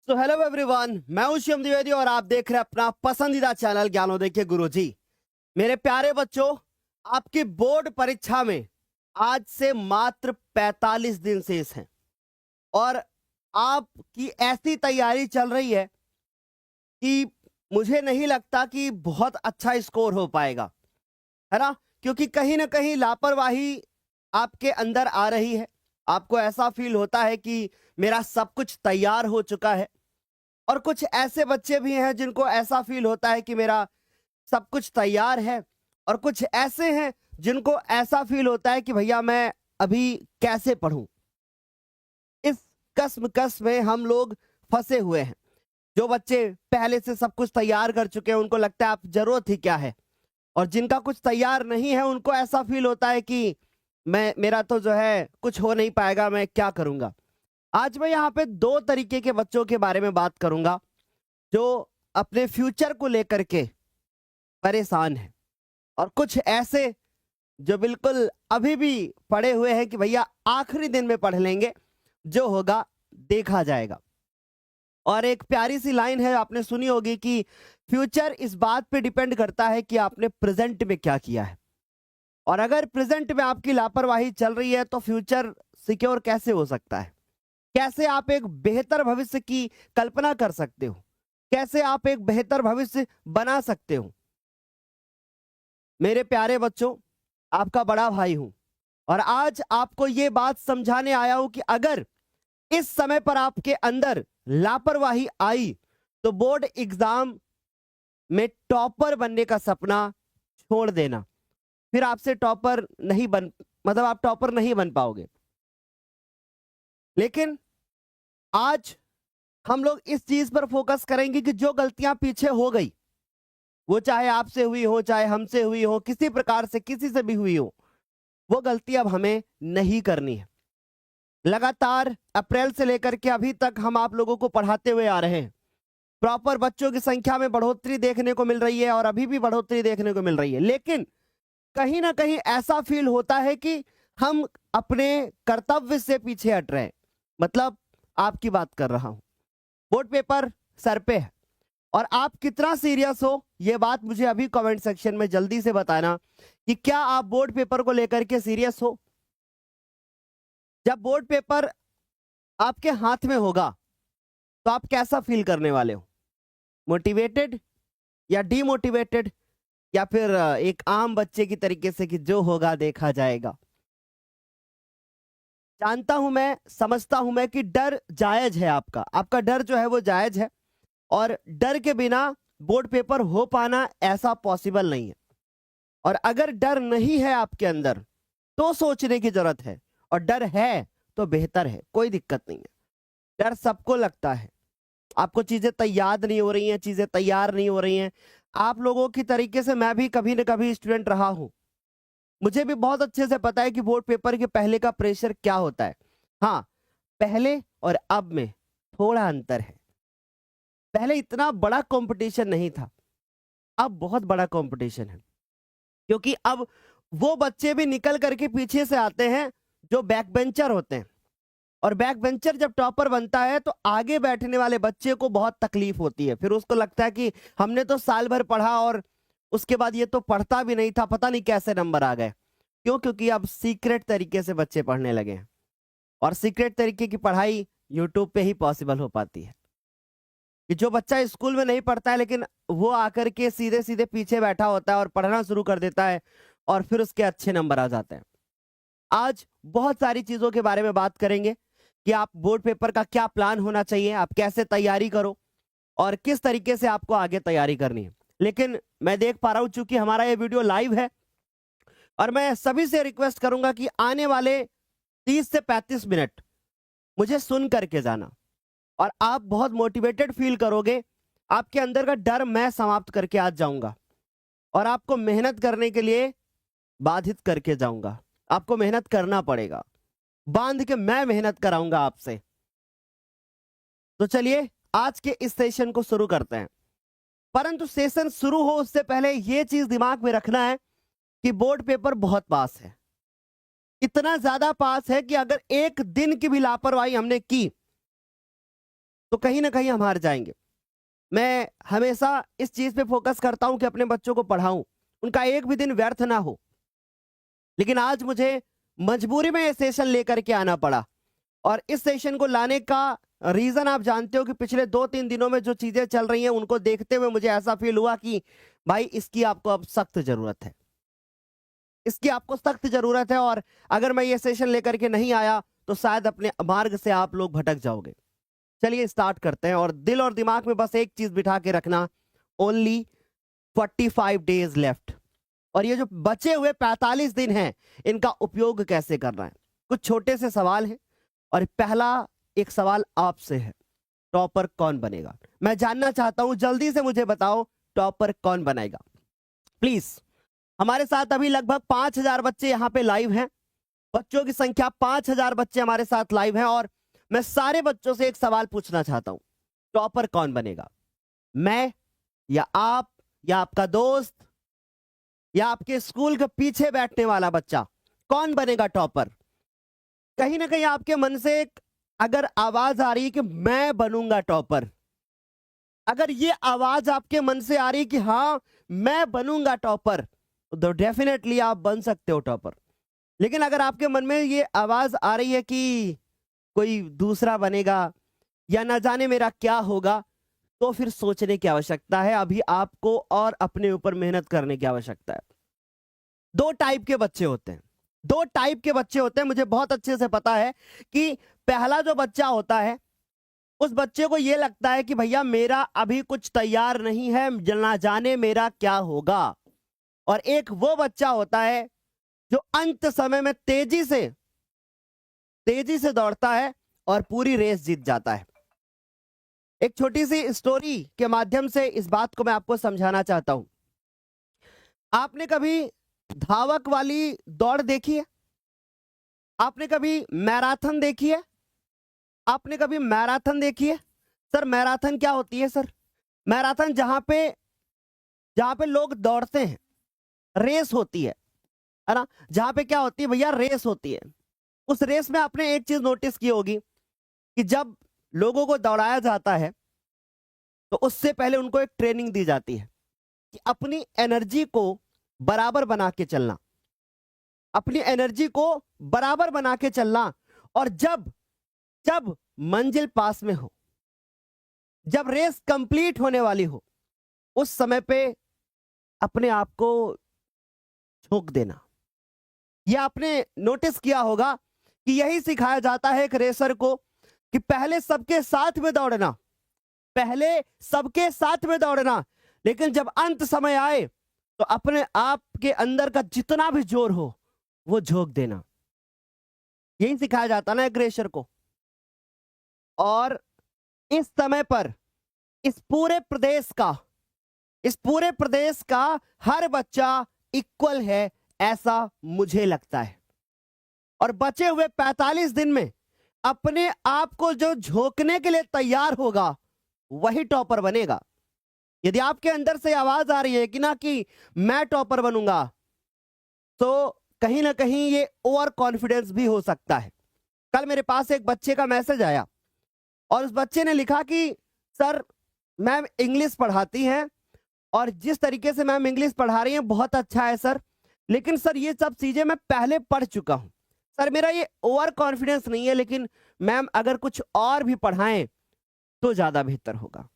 तो hello everyone, मैं हूं शिवम द्विवेदी और आप देख रहे हैं अपना पसंदीदा चैनल ज्ञानोदय के गुरुजी। मेरे प्यारे बच्चों, आपकी बोर्ड परीक्षा में आज से मात्र 45 दिन शेष हैं और आपकी ऐसी तैयारी चल रही है कि मुझे नहीं लगता कि बहुत अच्छा स्कोर हो पाएगा, है ना। क्योंकि कहीं ना कहीं लापरवाही आपके अंदर आ रही है। आपको ऐसा फील होता है कि मेरा सब कुछ तैयार हो चुका है, और कुछ ऐसे बच्चे भी हैं जिनको ऐसा फील होता है कि मेरा सब कुछ तैयार है, और कुछ ऐसे हैं जिनको ऐसा फील होता है कि भैया मैं अभी कैसे पढूं। इस कश्मकश में हम लोग फंसे हुए हैं। जो बच्चे पहले से सब कुछ तैयार कर चुके हैं उनको लगता है आप जरूरत ही क्या है, और जिनका कुछ तैयार नहीं है उनको ऐसा फील होता है कि मेरा तो जो है कुछ हो नहीं पाएगा, मैं क्या करूंगा। आज मैं यहाँ पे दो तरीके के बच्चों के बारे में बात करूंगा जो अपने फ्यूचर को लेकर के परेशान है, और कुछ ऐसे जो बिल्कुल अभी भी पड़े हुए हैं कि भैया आखिरी दिन में पढ़ लेंगे, जो होगा देखा जाएगा। और एक प्यारी सी लाइन है, आपने सुनी होगी कि फ्यूचर इस बात पे डिपेंड करता है कि आपने प्रेजेंट में क्या किया है, और अगर प्रेजेंट में आपकी लापरवाही चल रही है तो फ्यूचर सिक्योर कैसे हो सकता है। कैसे आप एक बेहतर भविष्य की कल्पना कर सकते हो, कैसे आप एक बेहतर भविष्य बना सकते हो। मेरे प्यारे बच्चों, आपका बड़ा भाई हूं, और आज आपको ये बात समझाने आया हूं कि अगर इस समय पर आपके अंदर लापरवाही आई तो बोर्ड एग्जाम में टॉपर बनने का सपना छोड़ देना। फिर आपसे टॉपर नहीं बन मतलब आप टॉपर नहीं बन पाओगे। लेकिन आज हम लोग इस चीज पर फोकस करेंगे कि जो गलतियां पीछे हो गई, वो चाहे आपसे हुई हो, चाहे हमसे हुई हो, किसी प्रकार से किसी से भी हुई हो, वो गलती अब हमें नहीं करनी है। लगातार अप्रैल से लेकर के अभी तक हम आप लोगों को पढ़ाते हुए आ रहे हैं। प्रॉपर बच्चों की संख्या में बढ़ोतरी देखने को मिल रही है, और अभी भी बढ़ोतरी देखने को मिल रही है। लेकिन कहीं ना कहीं ऐसा फील होता है कि हम अपने कर्तव्य से पीछे हट रहे हैं। मतलब आपकी बात कर रहा हूं। बोर्ड पेपर सर पे है, और आप कितना सीरियस हो ये बात मुझे अभी कमेंट सेक्शन में जल्दी से बताना कि क्या आप बोर्ड पेपर को लेकर के सीरियस हो। जब बोर्ड पेपर आपके हाथ में होगा तो आप कैसा फील करने वाले हो? मोटिवेटेड या डीमोटिवेटेड, या फिर एक आम बच्चे की तरीके से कि जो होगा देखा जाएगा। जानता हूं मैं, समझता हूं मैं कि डर जायज है, आपका आपका डर जो है वो जायज है, और डर के बिना बोर्ड पेपर हो पाना ऐसा पॉसिबल नहीं है। और अगर डर नहीं है आपके अंदर तो सोचने की जरूरत है, और डर है तो बेहतर है, कोई दिक्कत नहीं है। डर सबको लगता है। आपको चीजें याद नहीं हो रही हैं, चीजें तैयार नहीं हो रही हैं। आप लोगों की तरीके से मैं भी कभी न कभी स्टूडेंट रहा हूं। मुझे भी बहुत अच्छे से पता है कि बोर्ड पेपर के पहले का प्रेशर क्या होता है। हाँ, पहले और अब में थोड़ा अंतर है। पहले इतना बड़ा कंपटीशन नहीं था, अब बहुत बड़ा कंपटीशन है। क्योंकि अब वो बच्चे भी निकल करके पीछे से आते हैं जो बैक बेंचर होते हैं, और बैक बेंचर जब टॉपर बनता है तो आगे बैठने वाले बच्चे को बहुत तकलीफ होती है। फिर उसको लगता है कि हमने तो साल भर पढ़ा और उसके बाद ये तो पढ़ता भी नहीं था, पता नहीं कैसे नंबर आ गए। क्यों? क्योंकि अब सीक्रेट तरीके से बच्चे पढ़ने लगे हैं, और सीक्रेट तरीके की पढ़ाई यूट्यूब पे ही पॉसिबल हो पाती है। कि जो बच्चा स्कूल में नहीं पढ़ता है लेकिन वो आकर के सीधे सीधे पीछे बैठा होता है और पढ़ना शुरू कर देता है, और फिर उसके अच्छे नंबर आ जाते हैं। आज बहुत सारी चीजों के बारे में बात करेंगे कि आप बोर्ड पेपर का क्या प्लान होना चाहिए, आप कैसे तैयारी करो, और किस तरीके से आपको आगे तैयारी करनी है। लेकिन मैं देख पा रहा हूं चूंकि हमारा ये वीडियो लाइव है, और मैं सभी से रिक्वेस्ट करूंगा कि आने वाले 30 से 35 मिनट मुझे सुन करके जाना, और आप बहुत मोटिवेटेड फील करोगे। आपके अंदर का डर मैं समाप्त करके आज जाऊंगा, और आपको मेहनत करने के लिए बाधित करके जाऊंगा। आपको मेहनत करना पड़ेगा, बांध के मैं मेहनत कराऊंगा आपसे। तो चलिए आज के इस सेशन को शुरू करते हैं। परंतु सेशन शुरू हो उससे पहले यह चीज दिमाग में रखना है कि बोर्ड पेपर बहुत पास है। इतना ज्यादा पास है कि अगर एक दिन की भी लापरवाही हमने की तो कहीं ना कहीं हम हार जाएंगे। मैं हमेशा इस चीज पे फोकस करता हूं कि अपने बच्चों को पढ़ाऊं, उनका एक भी दिन व्यर्थ ना हो। लेकिन आज मुझे मजबूरी में ये सेशन लेकर के आना पड़ा, और इस सेशन को लाने का रीजन आप जानते हो कि पिछले 2-3 दिनों में जो चीजें चल रही हैं उनको देखते हुए मुझे ऐसा फील हुआ कि भाई इसकी आपको अब सख्त जरूरत है, इसकी आपको सख्त जरूरत है। और अगर मैं ये सेशन लेकर के नहीं आया तो शायद अपने मार्ग से आप लोग भटक जाओगे। चलिए स्टार्ट करते हैं, और दिल और दिमाग में बस एक चीज बिठा के रखना, ओनली 45 डेज लेफ्ट। और ये जो बचे हुए 45 दिन हैं इनका उपयोग कैसे करना है, कुछ छोटे से सवाल हैं। और पहला एक सवाल आपसे है, टॉपर कौन बनेगा? मैं जानना चाहता हूं, जल्दी से मुझे बताओ टॉपर कौन बनेगा प्लीज। हमारे साथ अभी लगभग 5000 बच्चे यहाँ पे लाइव हैं, बच्चों की संख्या 5000 बच्चे हमारे साथ लाइव हैं। और मैं सारे बच्चों से एक सवाल पूछना चाहता हूं, टॉपर कौन बनेगा? मैं, या आप, या आपका दोस्त, या आपके स्कूल के पीछे बैठने वाला बच्चा? कौन बनेगा टॉपर? कहीं ना कहीं आपके मन से एक अगर आवाज आ रही है कि मैं बनूंगा टॉपर, अगर ये आवाज आपके मन से आ रही है कि हाँ मैं बनूंगा टॉपर, तो डेफिनेटली आप बन सकते हो टॉपर। लेकिन अगर आपके मन में ये आवाज आ रही है कि कोई दूसरा बनेगा या ना जाने मेरा क्या होगा, तो फिर सोचने की आवश्यकता है, अभी आपको और अपने ऊपर मेहनत करने की आवश्यकता है। दो टाइप के बच्चे होते हैं, दो टाइप के बच्चे होते हैं, मुझे बहुत अच्छे से पता है कि पहला जो बच्चा होता है उस बच्चे को यह लगता है कि भैया मेरा अभी कुछ तैयार नहीं है, ना जाने मेरा क्या होगा। और एक वो बच्चा होता है जो अंत समय में तेजी से दौड़ता है और पूरी रेस जीत जाता है। एक छोटी सी स्टोरी के माध्यम से इस बात को मैं आपको समझाना चाहता हूं। आपने कभी धावक वाली दौड़ देखी है? आपने कभी मैराथन देखी है? आपने कभी मैराथन देखी है? सर मैराथन क्या होती है सर? मैराथन जहां पे लोग दौड़ते हैं, रेस होती है ना? जहां पे क्या होती है भैया? रेस होती है। उस रेस में आपने एक चीज नोटिस की होगी कि जब लोगों को दौड़ाया जाता है तो उससे पहले उनको एक ट्रेनिंग दी जाती है कि अपनी एनर्जी को बराबर बना के चलना, अपनी एनर्जी को बराबर बना के चलना। और जब जब मंजिल पास में हो, जब रेस कंप्लीट होने वाली हो, उस समय पे अपने आप को झोंक देना। यह आपने नोटिस किया होगा कि यही सिखाया जाता है एक रेसर को कि पहले सबके साथ में दौड़ना, पहले सबके साथ में दौड़ना, लेकिन जब अंत समय आए तो अपने आप के अंदर का जितना भी जोर हो वो झोंक देना। यही सिखाया जाता ना एक रेसर को। और इस समय पर इस पूरे प्रदेश का हर बच्चा इक्वल है, ऐसा मुझे लगता है। और बचे हुए 45 दिन में अपने आप को जो झोंकने के लिए तैयार होगा वही टॉपर बनेगा। यदि आपके अंदर से आवाज आ रही है कि ना कि मैं टॉपर बनूंगा, तो कहीं ना कहीं ये ओवर कॉन्फिडेंस भी हो सकता है। कल मेरे पास एक बच्चे का मैसेज आया और उस बच्चे ने लिखा कि सर मैम इंग्लिश पढ़ाती हैं और जिस तरीके से मैम इंग्लिश पढ़ा रही हैं बहुत अच्छा है सर, लेकिन सर ये सब चीजें मैं पहले पढ़ चुका हूं सर, मेरा ये ओवर कॉन्फिडेंस नहीं है, लेकिन मैम अगर कुछ और भी पढ़ाएं तो ज्यादा बेहतर होगा।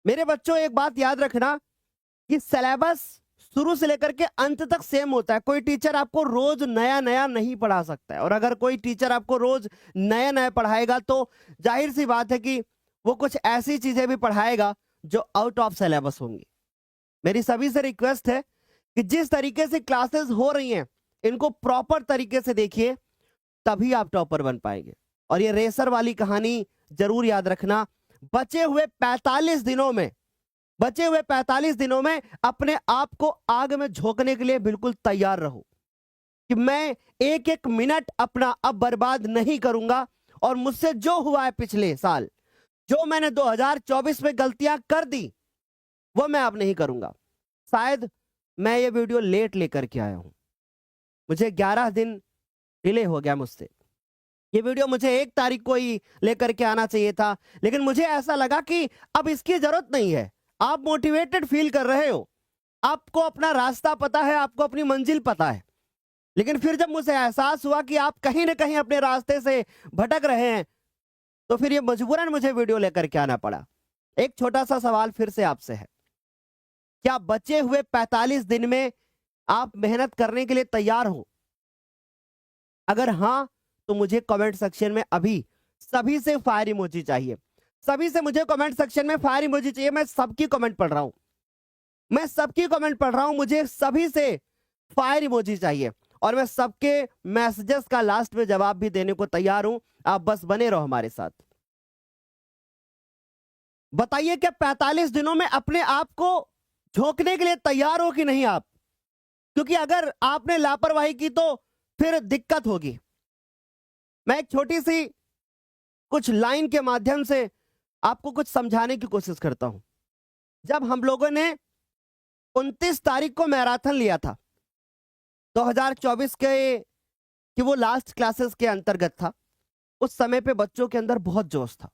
मेरे बच्चों एक बात याद रखना कि सिलेबस शुरू से लेकर के अंत तक सेम होता है। कोई टीचर आपको रोज नया नया नहीं पढ़ा सकता है, और अगर कोई टीचर आपको रोज नया नया पढ़ाएगा तो जाहिर सी बात है कि वो कुछ ऐसी चीजें भी पढ़ाएगा जो आउट ऑफ सिलेबस होंगी। मेरी सभी से रिक्वेस्ट है कि जिस तरीके से क्लासेस हो रही हैं इनको प्रॉपर तरीके से देखिए, तभी आप टॉपर बन पाएंगे। और ये रेसर वाली कहानी जरूर याद रखना। बचे हुए 45 दिनों में अपने आप को आग में झोंकने के लिए बिल्कुल तैयार रहो कि मैं एक एक मिनट अपना अब बर्बाद नहीं करूंगा, और मुझसे जो हुआ है पिछले साल, जो मैंने 2024 में गलतियां कर दी, वो मैं अब नहीं करूंगा। शायद मैं ये वीडियो लेट लेकर के आया हूं, मुझे 11 दिन डिले हो गया मुझसे, ये वीडियो मुझे 1 तारीख को ही लेकर के आना चाहिए था, लेकिन मुझे ऐसा लगा कि अब इसकी जरूरत नहीं है। आप मोटिवेटेड फील कर रहे हो, आपको अपना रास्ता पता है, आपको अपनी मंजिल पता है, लेकिन फिर जब मुझे एहसास हुआ कि आप कहीं ना कहीं अपने रास्ते से भटक रहे हैं, तो फिर ये मजबूरन मुझे वीडियो लेकर के आना पड़ा। एक छोटा सा सवाल फिर से आपसे है, क्या बचे हुए 45 दिन में आप मेहनत करने के लिए तैयार हो? अगर हाँ, तो मुझे कमेंट सेक्शन में अभी सभी से फायर इमोजी चाहिए। सभी से मुझे कमेंट सेक्शन में फायर इमोजी चाहिए। मैं सबकी कमेंट पढ़ रहा हूं, मैं सबकी कमेंट पढ़ रहा हूं, मुझे सभी से फायर इमोजी चाहिए और मैं सबके मैसेजेस का लास्ट में जवाब भी देने को तैयार हूं। आप बस बने रहो हमारे साथ। बताइए, क्या 45 दिनों में अपने आप को झोंकने के लिए तैयार हो कि नहीं आप? क्योंकि अगर आपने लापरवाही की तो फिर दिक्कत होगी। मैं एक छोटी सी कुछ लाइन के माध्यम से आपको कुछ समझाने की कोशिश करता हूं। जब हम लोगों ने 29 तारीख को मैराथन लिया था 2024 के, कि वो लास्ट क्लासेस के अंतर्गत था, उस समय पे बच्चों के अंदर बहुत जोश था।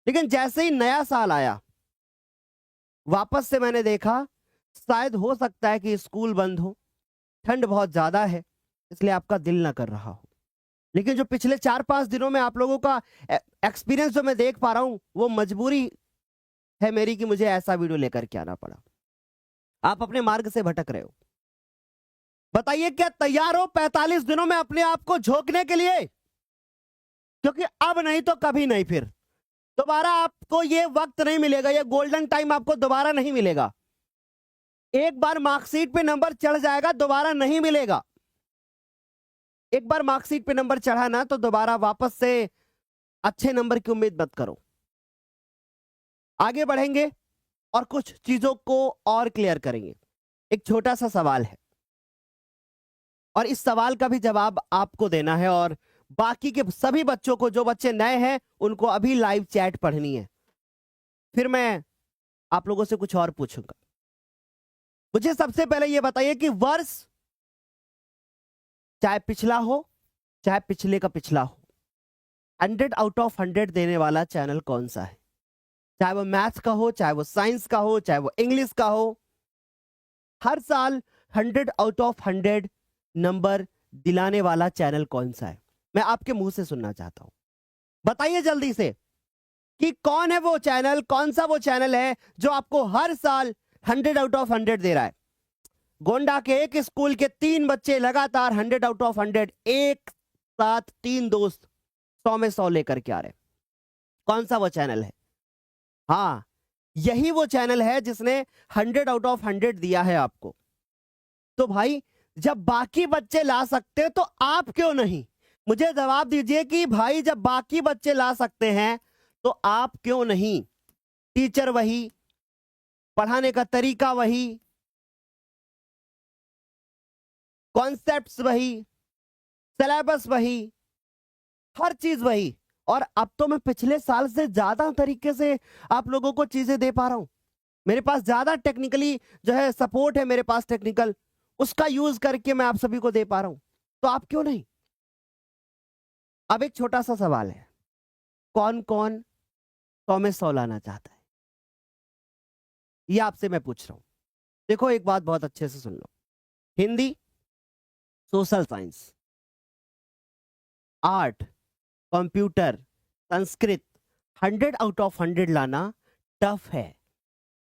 लेकिन जैसे ही नया साल आया, वापस से मैंने देखा शायद हो सकता है कि स्कूल बंद हो, ठंड बहुत ज्यादा है, इसलिए आपका दिल ना कर रहा हो। लेकिन जो पिछले 4-5 दिनों में आप लोगों का एक्सपीरियंस जो मैं देख पा रहा हूं, वो मजबूरी है मेरी कि मुझे ऐसा वीडियो लेकर के आना पड़ा। आप अपने मार्ग से भटक रहे हो। बताइए, क्या तैयार हो 45 दिनों में अपने आप को झोंकने के लिए? क्योंकि अब नहीं तो कभी नहीं, फिर दोबारा आपको ये वक्त नहीं मिलेगा, ये गोल्डन टाइम आपको दोबारा नहीं मिलेगा। एक बार मार्कशीट पे नंबर चढ़ जाएगा, दोबारा नहीं मिलेगा। एक बार मार्कशीट पे नंबर चढ़ा ना, तो दोबारा वापस से अच्छे नंबर की उम्मीद मत करो। आगे बढ़ेंगे और कुछ चीजों को और क्लियर करेंगे। एक छोटा सा सवाल है और इस सवाल का भी जवाब आपको देना है, और बाकी के सभी बच्चों को, जो बच्चे नए हैं, उनको अभी लाइव चैट पढ़नी है। फिर मैं आप लोगों से कुछ और पूछूंगा। मुझे सबसे पहले यह बताइए कि वर्ष चाहे पिछला हो, चाहे पिछले का पिछला हो, 100 आउट ऑफ 100 देने वाला चैनल कौन सा है? चाहे वो मैथ्स का हो, चाहे वो साइंस का हो, चाहे वो इंग्लिश का हो, हर साल 100 आउट ऑफ 100 नंबर दिलाने वाला चैनल कौन सा है? मैं आपके मुंह से सुनना चाहता हूं। बताइए जल्दी से कि कौन है वो चैनल, कौन सा वो चैनल है जो आपको हर साल 100 आउट ऑफ 100 दे रहा है? गोंडा के एक स्कूल के 3 बच्चे लगातार 100 आउट ऑफ 100, एक साथ 3 दोस्त 100 में 100 लेकर के आ रहे। कौन सा वो चैनल है? हाँ, यही वो चैनल है जिसने 100 आउट ऑफ 100 दिया है आपको। तो भाई, जब बाकी बच्चे ला सकते तो आप क्यों नहीं? मुझे जवाब दीजिए कि भाई, जब बाकी बच्चे ला सकते हैं तो आप क्यों नहीं? टीचर वही, पढ़ाने का तरीका वही, कॉन्सेप्ट्स वही, सिलेबस वही, हर चीज वही। और अब तो मैं पिछले साल से ज्यादा तरीके से आप लोगों को चीजें दे पा रहा हूं। मेरे पास ज्यादा टेक्निकली जो है सपोर्ट है, मेरे पास टेक्निकल, उसका यूज करके मैं आप सभी को दे पा रहा हूं। तो आप क्यों नहीं? अब एक छोटा सा सवाल है, कौन कौन 100 में 100 लाना चाहता है? ये आपसे मैं पूछ रहा हूं। देखो, एक बात बहुत अच्छे से सुन लो। Hindi, social science, art, computer, Sanskrit, 100 out of 100 लाना टफ है।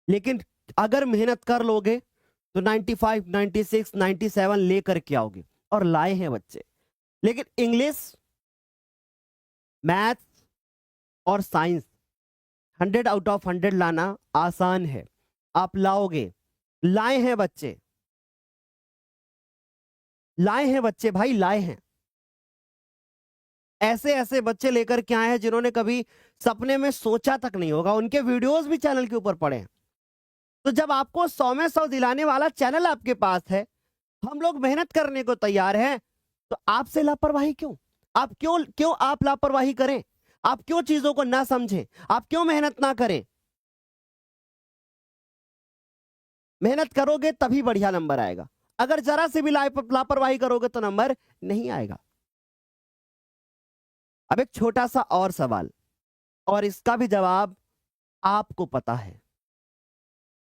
लेकिन अगर मेहनत कर लोगे तो 95, 96, 97 लेकर के आओगे, और लाए हैं बच्चे। लेकिन इंग्लिश, मैथ्स और साइंस 100 आउट ऑफ 100 लाना आसान है, आप लाओगे। लाए हैं बच्चे, लाए हैं बच्चे भाई, लाए हैं। ऐसे ऐसे बच्चे लेकर के आए हैं जिन्होंने कभी सपने में सोचा तक नहीं होगा। उनके वीडियोस भी चैनल के ऊपर पड़े हैं। तो जब आपको 100 में 100 दिलाने वाला चैनल आपके पास है, हम लोग मेहनत करने को तैयार हैं, तो आपसे लापरवाही क्यों? आप क्यों क्यों आप लापरवाही करें? आप क्यों चीजों को ना समझें? आप क्यों मेहनत ना करें? मेहनत करोगे तभी बढ़िया नंबर आएगा। अगर जरा से भी लापरवाही करोगे तो नंबर नहीं आएगा। अब एक छोटा सा और सवाल, और इसका भी जवाब आपको पता है।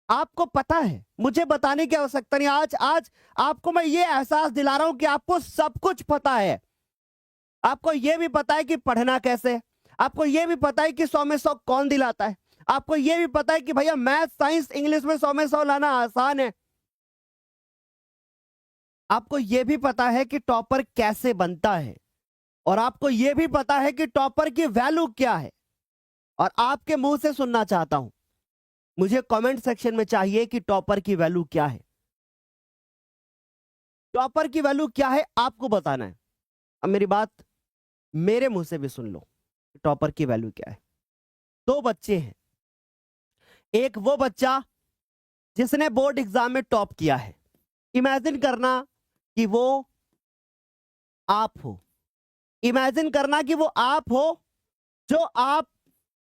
आपको पता है, मुझे बताने की आवश्यकता नहीं। आज आज आपको मैं ये एहसास दिला रहा हूं कि आपको सब कुछ पता है। आपको यह भी पता है कि पढ़ना कैसे है, आपको यह भी पता है कि 100 में 100 कौन दिलाता है, आपको यह भी पता है कि भैया मैथ साइंस इंग्लिश में 100 में 100 लाना आसान है। आपको यह भी पता है कि टॉपर कैसे बनता है, और आपको यह भी पता है कि टॉपर की वैल्यू क्या है। और आपके मुंह से सुनना चाहता हूं, मुझे कमेंट सेक्शन में चाहिए कि टॉपर की वैल्यू क्या है। टॉपर की वैल्यू क्या है आपको बताना है। अब मेरी बात मेरे मुंह से भी सुन लो, टॉपर की वैल्यू क्या है। दो बच्चे हैं, एक वो बच्चा जिसने बोर्ड एग्जाम में टॉप किया है। इमेजिन करना कि वो आप हो, इमेजिन करना कि वो आप हो, जो आप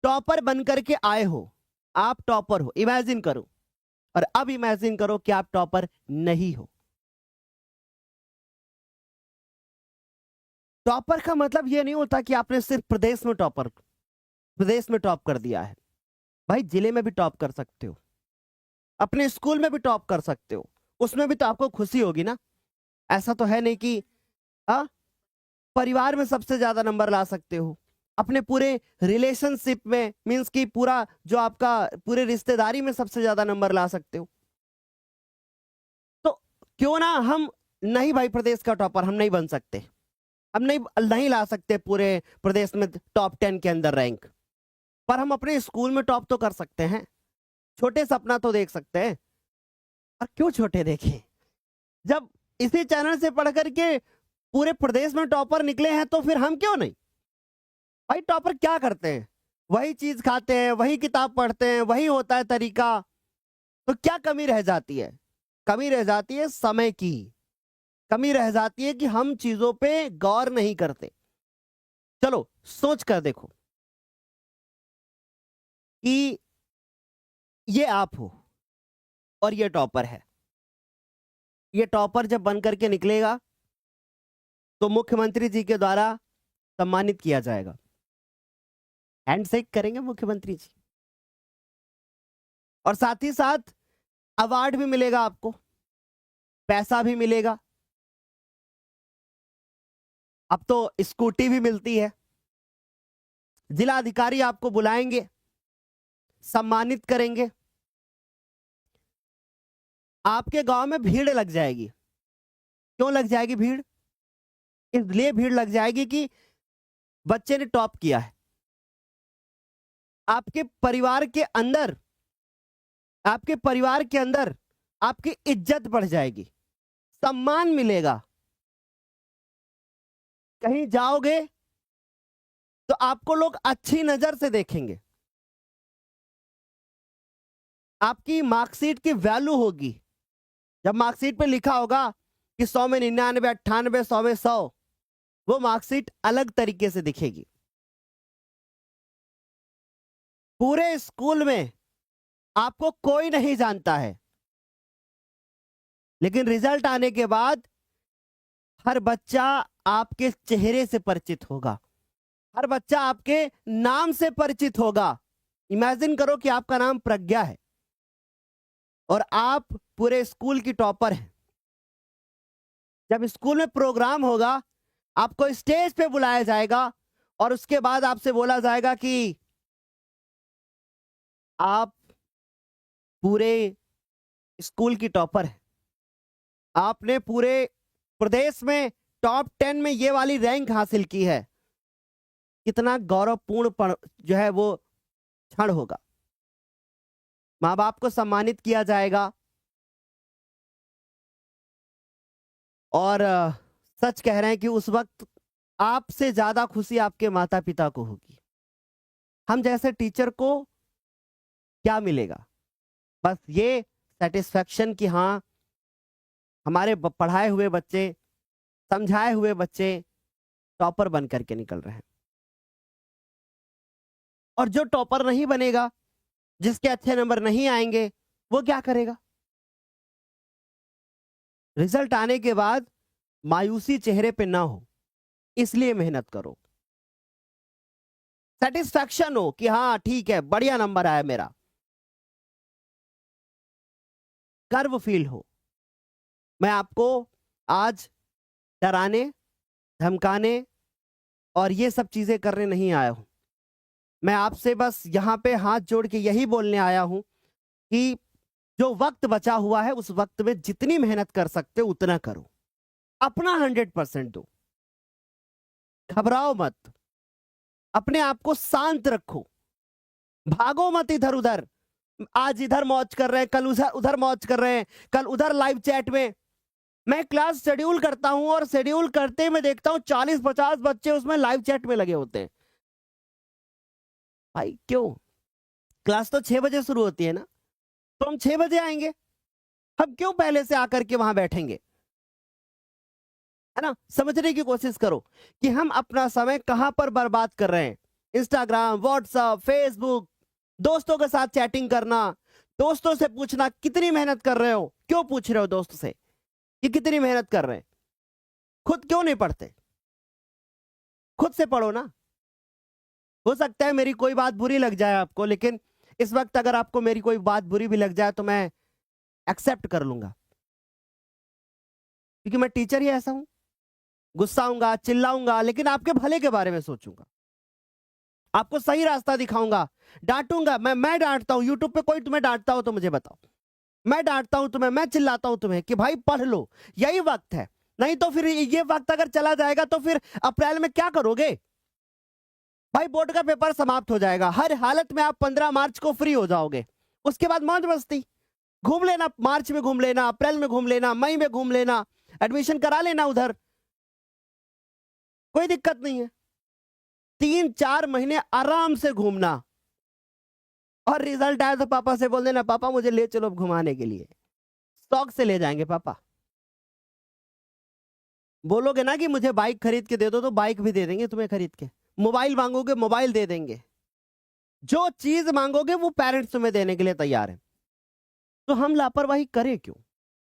टॉपर बन करके आए हो। आप टॉपर हो, इमेजिन करो। और अब इमेजिन करो कि आप टॉपर नहीं हो। टॉपर का मतलब यह नहीं होता कि आपने सिर्फ प्रदेश में टॉप कर दिया है। भाई जिले में भी टॉप कर सकते हो, अपने स्कूल में भी टॉप कर सकते हो, उसमें भी तो आपको खुशी होगी ना। ऐसा तो है नहीं कि आ, परिवार में सबसे ज्यादा नंबर ला सकते हो, अपने पूरे रिलेशनशिप में मींस कि पूरा जो आपका पूरे रिश्तेदारी में सबसे ज्यादा नंबर ला सकते हो। तो क्यों ना हम, नहीं भाई प्रदेश का टॉपर हम नहीं बन सकते, हम नहीं नहीं ला सकते पूरे प्रदेश में टॉप 10 के अंदर रैंक, पर हम अपने स्कूल में टॉप तो कर सकते हैं। छोटे सपना तो देख सकते हैं। और क्यों छोटे देखें, जब इसी चैनल से पढ़ करके पूरे प्रदेश में टॉपर निकले हैं तो फिर हम क्यों नहीं। भाई टॉपर क्या करते हैं, वही चीज खाते हैं, वही किताब पढ़ते हैं, वही होता है तरीका। तो क्या कमी रह जाती है, कमी रह जाती है समय की, कमी रह जाती है कि हम चीजों पे गौर नहीं करते। चलो सोच कर देखो कि ये आप हो और ये टॉपर है। ये टॉपर जब बन करके निकलेगा तो मुख्यमंत्री जी के द्वारा सम्मानित किया जाएगा, हैंडशेक करेंगे मुख्यमंत्री जी, और साथ ही साथ अवार्ड भी मिलेगा आपको, पैसा भी मिलेगा। अब तो स्कूटी भी मिलती है। जिला अधिकारी आपको बुलाएंगे, सम्मानित करेंगे। आपके गांव में भीड़ लग जाएगी। क्यों लग जाएगी भीड़, इसलिए भीड़ लग जाएगी कि बच्चे ने टॉप किया है। आपके परिवार के अंदर, आपके परिवार के अंदर आपकी इज्जत बढ़ जाएगी, सम्मान मिलेगा। कहीं जाओगे तो आपको लोग अच्छी नजर से देखेंगे, आपकी मार्कशीट की वैल्यू होगी। जब मार्कशीट पे लिखा होगा कि 100 में 99, 98, 100 में 100, वो मार्कशीट अलग तरीके से दिखेगी। पूरे स्कूल में आपको कोई नहीं जानता है, लेकिन रिजल्ट आने के बाद हर बच्चा आपके चेहरे से परिचित होगा, हर बच्चा आपके नाम से परिचित होगा। इमेजिन करो कि आपका नाम प्रज्ञा है और आप पूरे स्कूल की टॉपर हैं। जब स्कूल में प्रोग्राम होगा, आपको स्टेज पे बुलाया जाएगा और उसके बाद आपसे बोला जाएगा कि आप पूरे स्कूल की टॉपर हैं, आपने पूरे प्रदेश में टॉप 10 में ये वाली रैंक हासिल की है। कितना गौरवपूर्ण जो है वो क्षण होगा। माँ बाप को सम्मानित किया जाएगा। और सच कह रहे हैं कि उस वक्त आपसे ज्यादा खुशी आपके माता पिता को होगी। हम जैसे टीचर को क्या मिलेगा, बस ये सेटिस्फेक्शन कि हाँ हमारे पढ़ाए हुए बच्चे, समझाए हुए बच्चे टॉपर बन करके निकल रहे हैं। और जो टॉपर नहीं बनेगा, जिसके अच्छे नंबर नहीं आएंगे, वो क्या करेगा। रिजल्ट आने के बाद मायूसी चेहरे पे ना हो, इसलिए मेहनत करो। सेटिस्फैक्शन हो कि हाँ ठीक है, बढ़िया नंबर आया मेरा, गर्व फील हो। मैं आपको आज डराने, धमकाने और ये सब चीजें करने नहीं आया हूं। मैं आपसे बस यहां पे हाथ जोड़ के यही बोलने आया हूं कि जो वक्त बचा हुआ है उस वक्त में जितनी मेहनत कर सकते हो उतना करो, अपना 100% दो, घबराओ मत, अपने आप को शांत रखो, भागो मत इधर उधर। आज इधर मौज कर रहे हैं, कल उधर उधर मौज कर रहे हैं, कल उधर लाइव चैट में। मैं क्लास शेड्यूल करता हूं और शेड्यूल करते मैं देखता हूं 40-50 बच्चे उसमें लाइव चैट में लगे होते हैं। भाई क्यों? क्लास तो 6 बजे शुरू होती है ना, तो हम 6 बजे आएंगे, हम क्यों पहले से आकर के वहां बैठेंगे? है ना? समझने की कोशिश करो कि हम अपना समय कहां पर बर्बाद कर रहे हैं। इंस्टाग्राम, व्हाट्सएप, फेसबुक, दोस्तों के साथ चैटिंग करना, दोस्तों से पूछना कितनी मेहनत कर रहे हो। क्यों पूछ रहे हो दोस्त से कि कितनी मेहनत कर रहे हैं? खुद क्यों नहीं पढ़ते? खुद से पढ़ो ना। हो सकता है मेरी कोई बात बुरी लग जाए आपको, लेकिन इस वक्त अगर आपको मेरी कोई बात बुरी भी लग जाए तो मैं एक्सेप्ट कर लूंगा, क्योंकि मैं टीचर ही ऐसा हूं। गुस्साऊंगा, चिल्लाऊंगा, लेकिन आपके भले के बारे में सोचूंगा, आपको सही रास्ता दिखाऊंगा। डांटूंगा, मैं डांटता हूं। यूट्यूब पे कोई तुम्हें डांटता हो तो मुझे बताओ। मैं डांटता हूं तुम्हें, मैं चिल्लाता हूं तुम्हें कि भाई पढ़ लो, यही वक्त है। नहीं तो फिर ये वक्त अगर चला जाएगा तो फिर अप्रैल में क्या करोगे? भाई बोर्ड का पेपर समाप्त हो जाएगा, हर हालत में आप 15 मार्च को फ्री हो जाओगे। उसके बाद मौज मस्ती, घूम लेना, मार्च में घूम लेना, अप्रैल में घूम लेना, मई में घूम लेना, एडमिशन करा लेना उधर, कोई दिक्कत नहीं है। 3-4 महीने आराम से घूमना, और रिजल्ट आया तो पापा से बोल देना, पापा मुझे ले चलो घुमाने के लिए। शौक से ले जाएंगे पापा। बोलोगे ना कि मुझे बाइक खरीद के दे दो, तो बाइक भी दे देंगे तुम्हें खरीद के। मोबाइल मांगोगे, मोबाइल दे देंगे। जो चीज मांगोगे वो पेरेंट्स तुम्हें देने के लिए तैयार है। तो हम लापरवाही करें क्यों?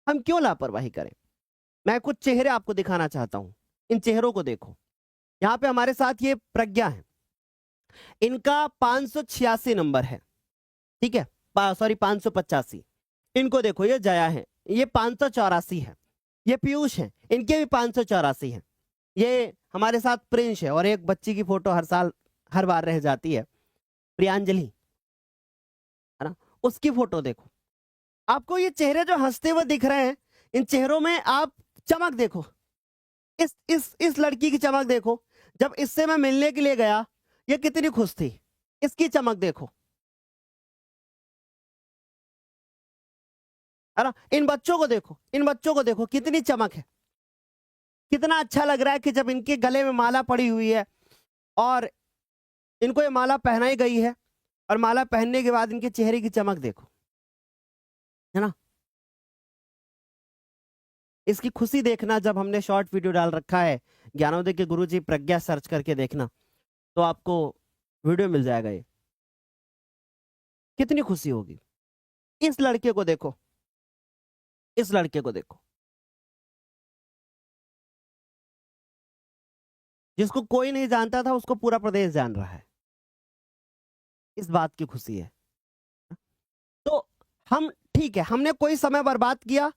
हम क्यों लापरवाही करें? मैं कुछ चेहरे आपको दिखाना चाहता हूं, इन चेहरों को देखो। यहाँ पे हमारे साथ ये प्रज्ञा है, इनका 586 नंबर है, ठीक है, सॉरी 585। इनको देखो, ये जया है, ये 584 है। ये पीयूष है, इनके भी 584 है। ये हमारे साथ प्रिंस है, और एक बच्ची की फोटो हर साल हर बार रह जाती है, प्रियांजलि, है ना, उसकी फोटो देखो। आपको ये चेहरे जो हंसते हुए दिख रहे हैं, इन चेहरों में आप चमक देखो। इस लड़की की चमक देखो, जब इससे मैं मिलने के लिए गया, ये कितनी खुश थी। इसकी चमक देखो, है ना। इन बच्चों को देखो, इन बच्चों को देखो, कितनी चमक है। कितना अच्छा लग रहा है कि जब इनके गले में माला पड़ी हुई है और इनको ये माला पहनाई गई है, और माला पहनने के बाद इनके चेहरे की चमक देखो, है ना। इसकी खुशी देखना, जब हमने शॉर्ट वीडियो डाल रखा है ज्ञानोदय के गुरुजी प्रज्ञा, सर्च करके देखना तो आपको वीडियो मिल जाएगा। ये कितनी खुशी होगी। इस लड़के को देखो, इस लड़के को देखो, जिसको कोई नहीं जानता था उसको पूरा प्रदेश जान रहा है। इस बात की खुशी है। तो हम, ठीक है, हमने कोई समय बर्बाद किया,